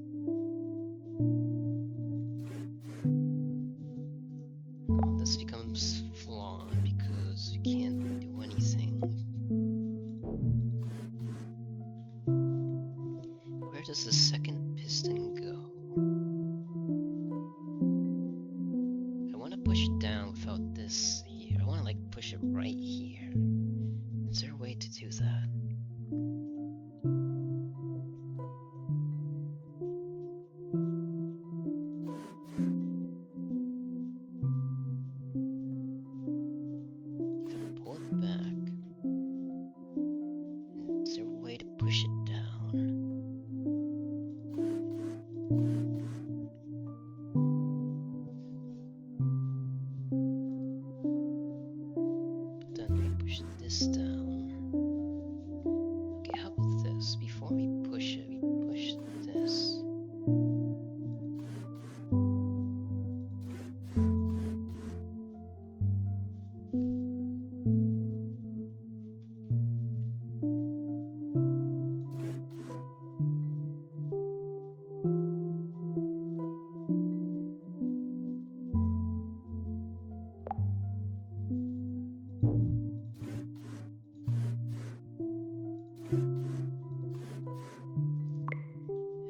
[SPEAKER 1] This becomes flawed because we can't do anything. Where does the second piston go? I want to push it down without this here. I want to like push it right here. Is there a way to do that? If I pull it back, is there a way to push it down? But then we push this down. Okay, how about this? Before we push it, we push this.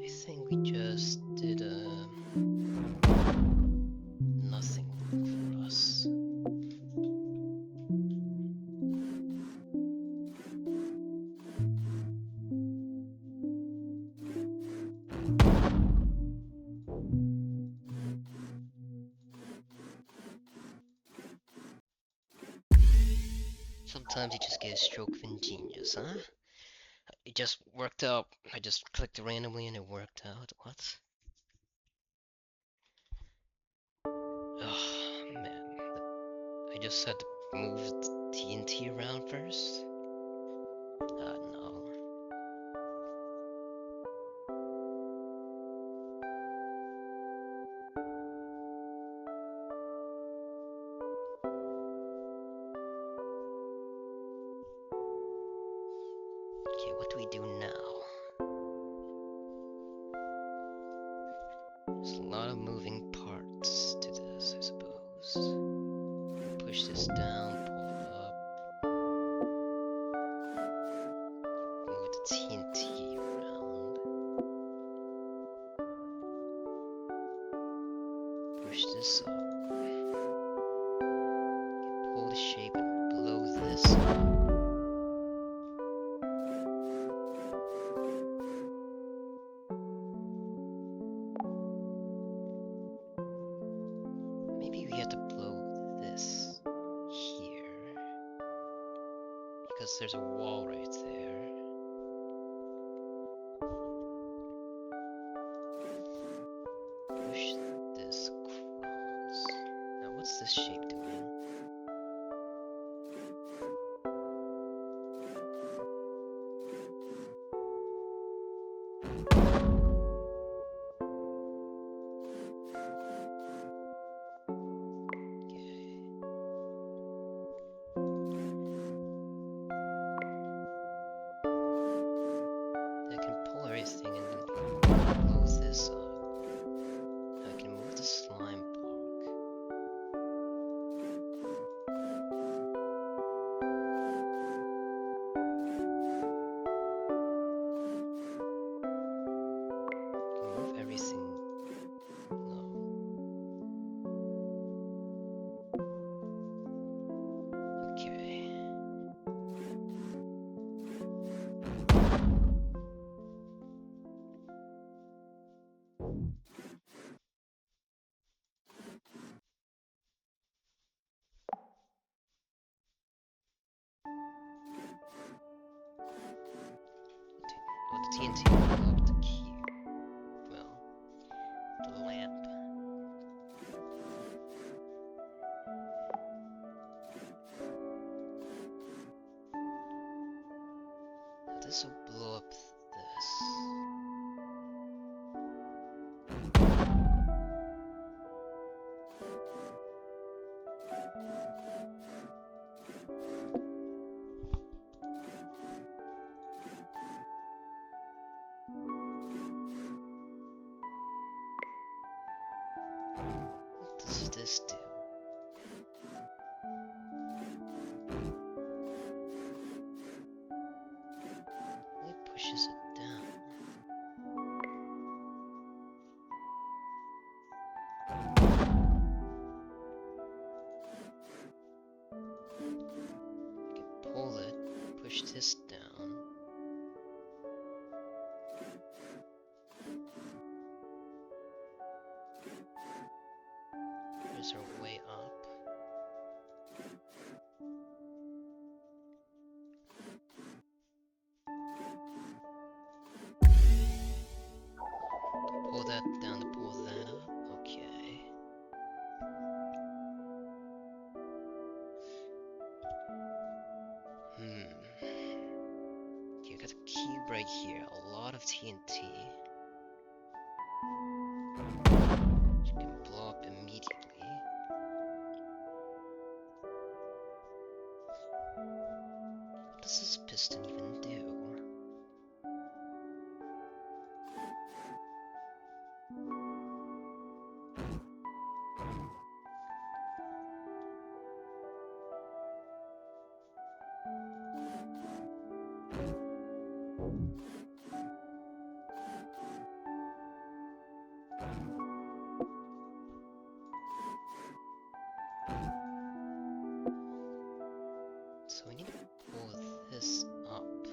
[SPEAKER 1] I think we just did nothing for us. Sometimes you just get a stroke of ingenious, huh? It just worked out. I just clicked randomly and it worked out. What? Oh man, I just had to move the TNT around first. No. Okay, what do we do now? There's a lot of moving parts to this, I suppose. Push this down, pull it up. Move the TNT around. Push this up. Pull the shape and blow this up. Maybe we have to blow this here. Because there's a wall right there. Push this across. Now what's this shape doing? I can pull everything and then blow this up. I can move the slime block. I can move everything. No. Okay. Well, the TNT will blow up the key. Well, the lamp. Now this will blow up this. What does this do? It pushes it down. You can pull it, push this down. There's our way up. Pull that down to pull that up. Okay. Okay, I got a cube right here. A lot of TNT. Which can blow up immediately. What does this piston even do? So we need to pull this up.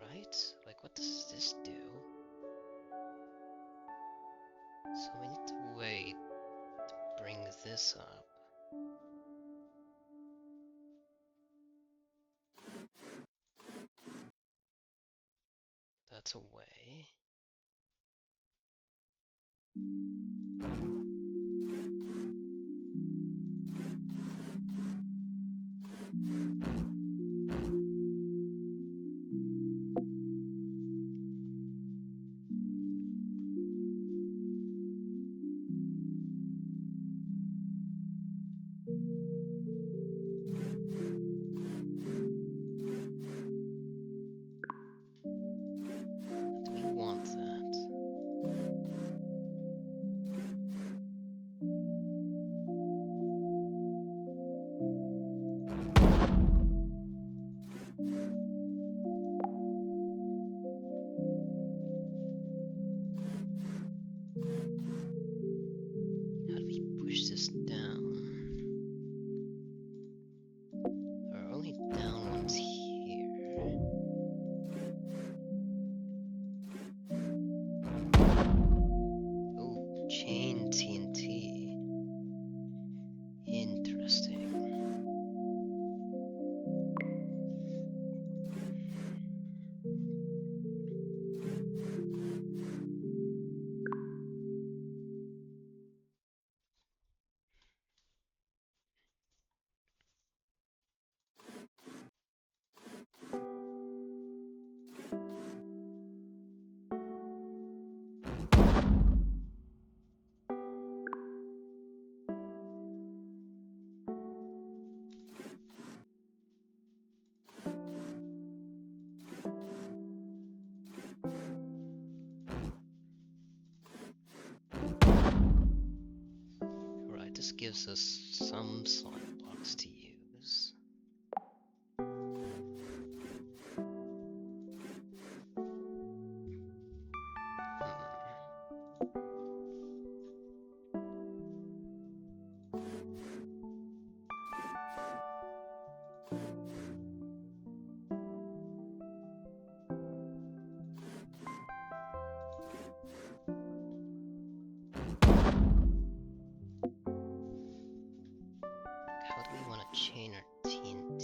[SPEAKER 1] Right? Like, what does this do? So we need to wait to bring this up. That's a way. Do we want that? How do we push this down? Or only down ones here. Oh, chain TNT. Interesting. Right, this gives us some slime blocks to use. How do we want to chain our TNT?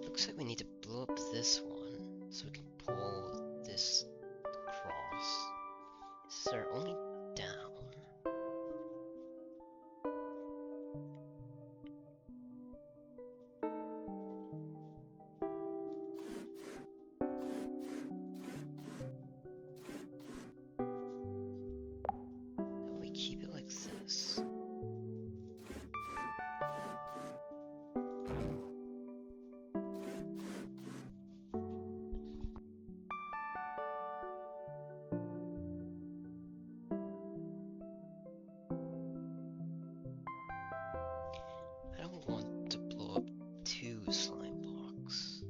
[SPEAKER 1] Looks like we need to blow up this one so we can pull this across. This is our only down. And we keep it like this. I don't want to blow up 2 slime blocks.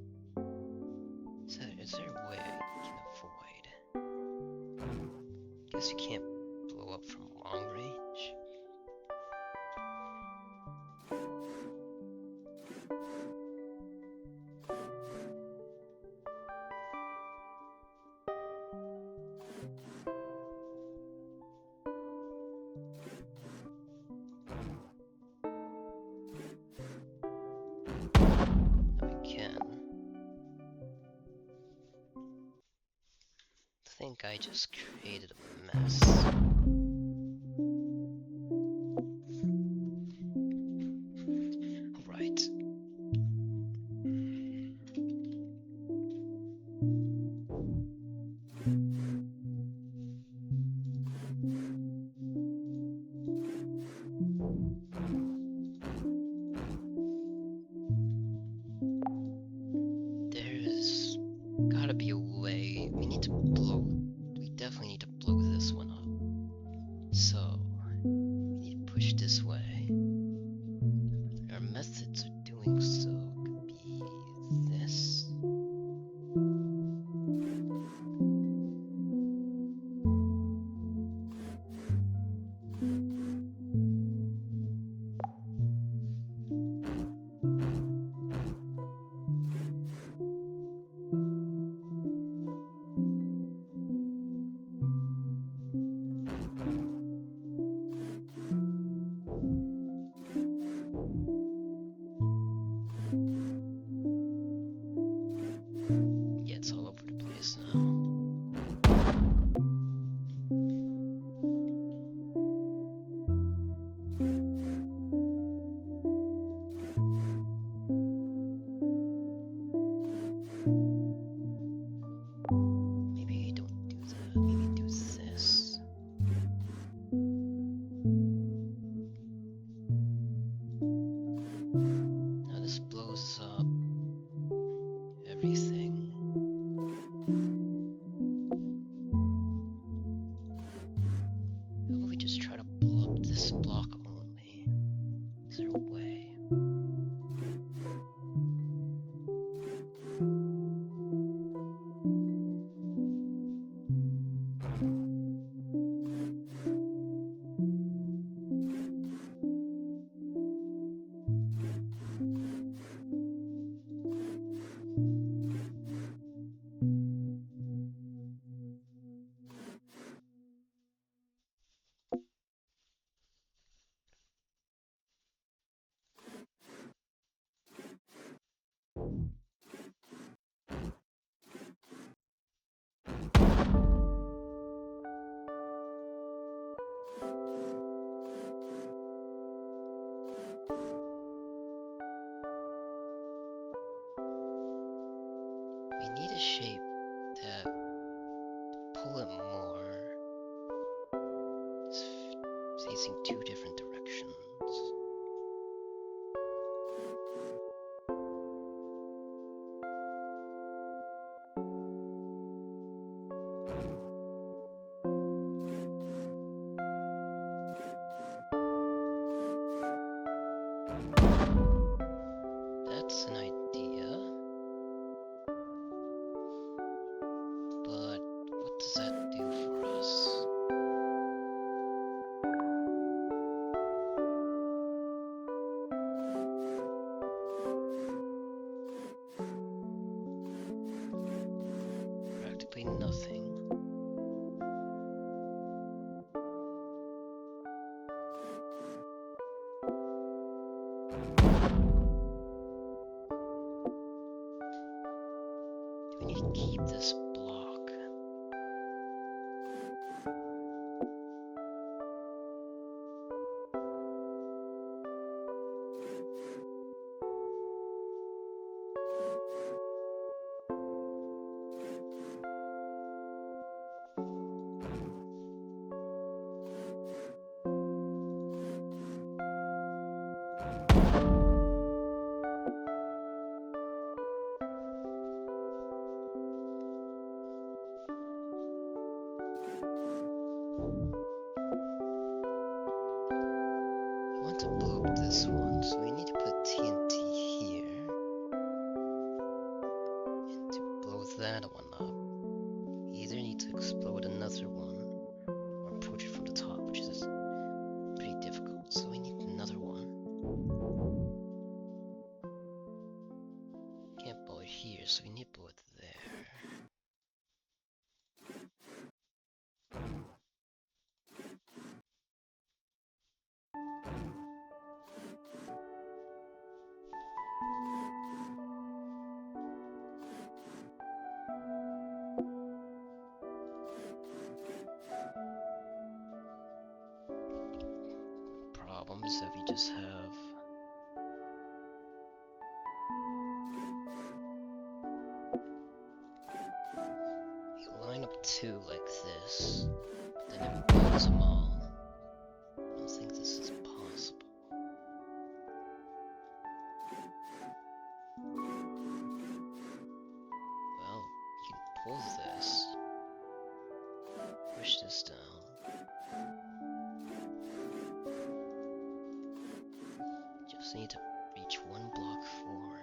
[SPEAKER 1] Is there a way I can avoid? Guess you can't blow up from long range. I think I just created a mess. Alright. There's gotta be a way. We definitely need to blow this one up. need a shape that pull it more. It's facing two different directions. That's an idea. But what does that do for us? Practically nothing. We need to keep this block. I want to blow up this one, so we need to put TNT here. And to blow that one up, we either need to explode another one or approach it from the top, which is pretty difficult, so we need another one. Can't blow it here, so we need to blow it there. Problem is that we just have you line up two like this, then it blows them all. I don't think this is possible. Well, you can pull this, push this down. Just need to reach one block forward.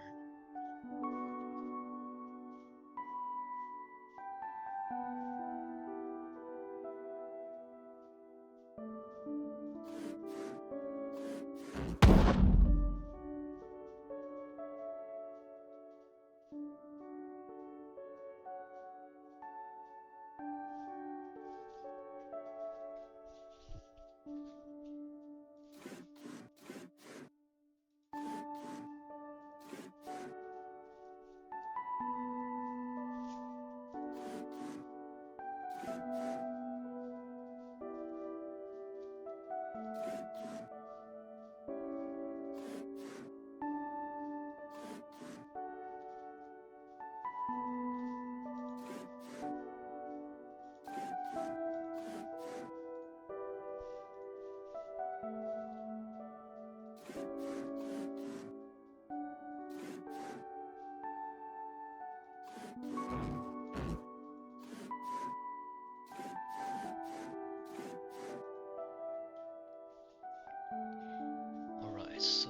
[SPEAKER 1] Alright, so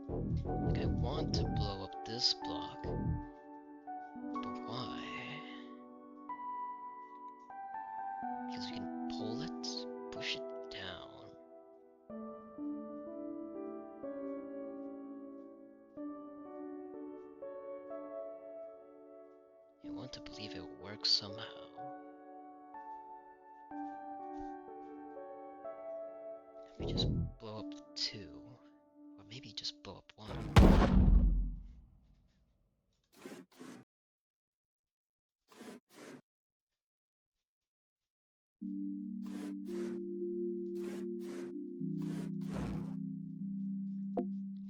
[SPEAKER 1] I want to blow up this block, but why? Because we can pull it, push it down. I want to believe it works somehow. Let me just blow up two, or maybe just blow up one.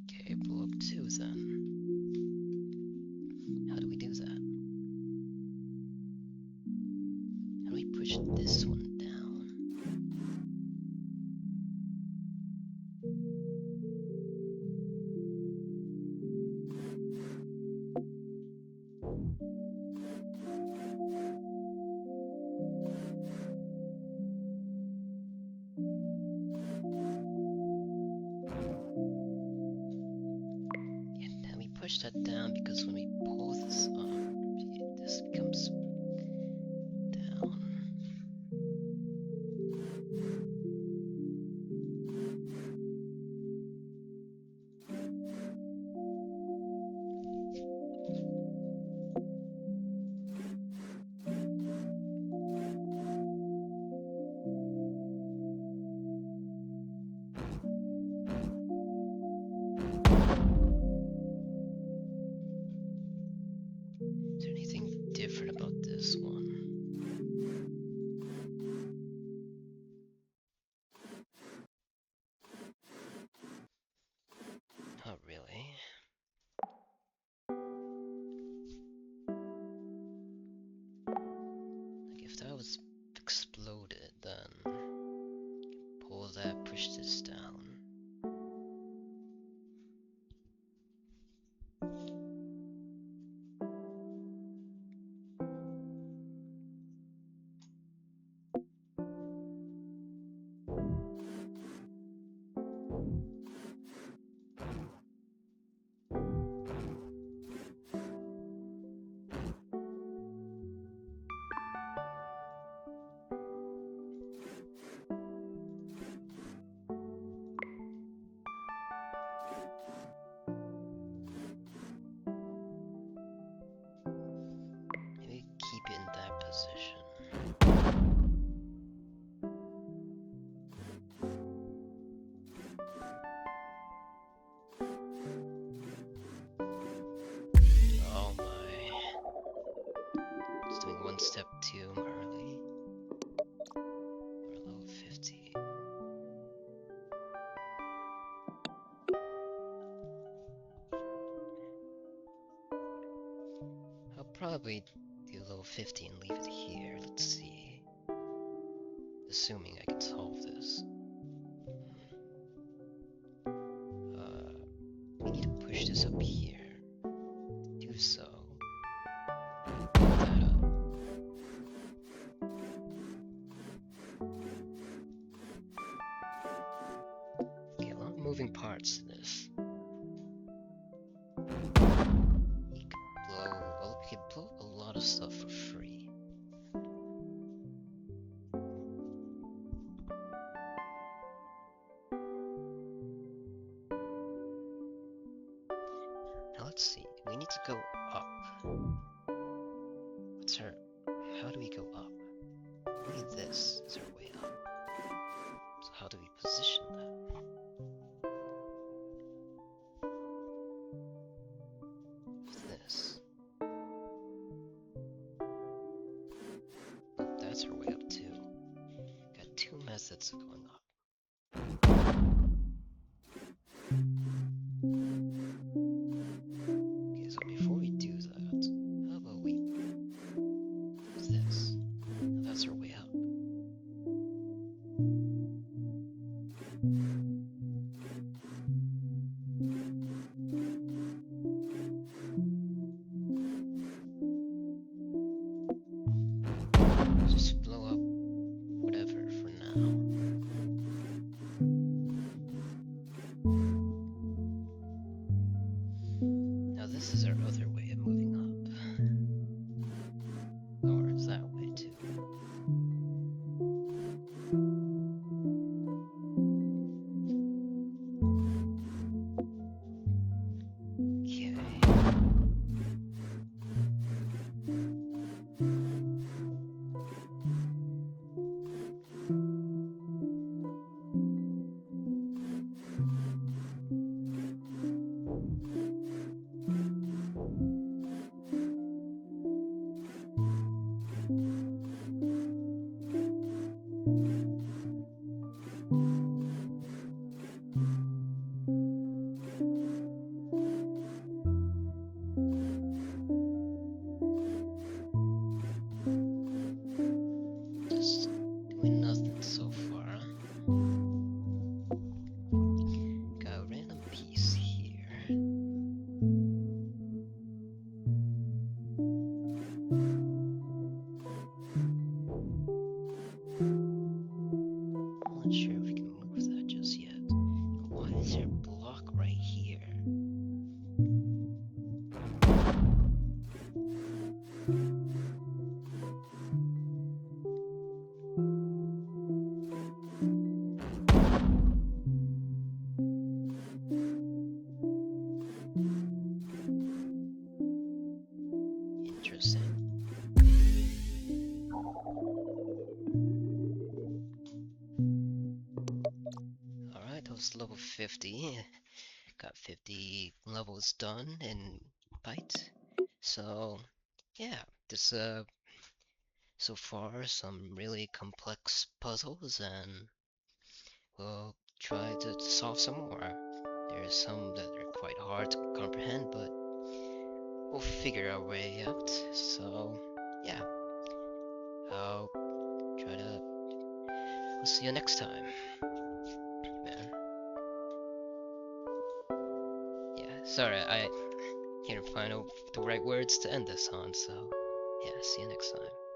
[SPEAKER 1] Okay, blow up two then. How do we do that? push this one down. Yeah, now we push that down because when we pull this up, this becomes down. Is there anything different about this one? Not really. Like if that was exploded, then pull that, push this down. Maybe keep it in that position. Oh my. It's doing one step too early. We're level 50. I'll probably do level 50 and leave it here. Let's see. Assuming I can solve this. We need to push this up here. Do so. Put that up. Okay, a lot of moving parts to this. We could blow a lot of stuff for free. Now let's see. We need to go up. How do we go up? Maybe this is our way up. So how do we position that? With this. That's our way up too. Got two methods of going up. Okay, so before we do that, how about we do this? Now that's our way up. Just blow up whatever for now. almost level 50. Got 50 levels done in Pight. So yeah, this so far some really complex puzzles, and we'll try to solve some more. There's some that are quite hard to comprehend, but we'll figure our way out. So yeah, I'll try to. We'll see you next time, man. Yeah, sorry, I can't find the right words to end this on. So yeah, see you next time.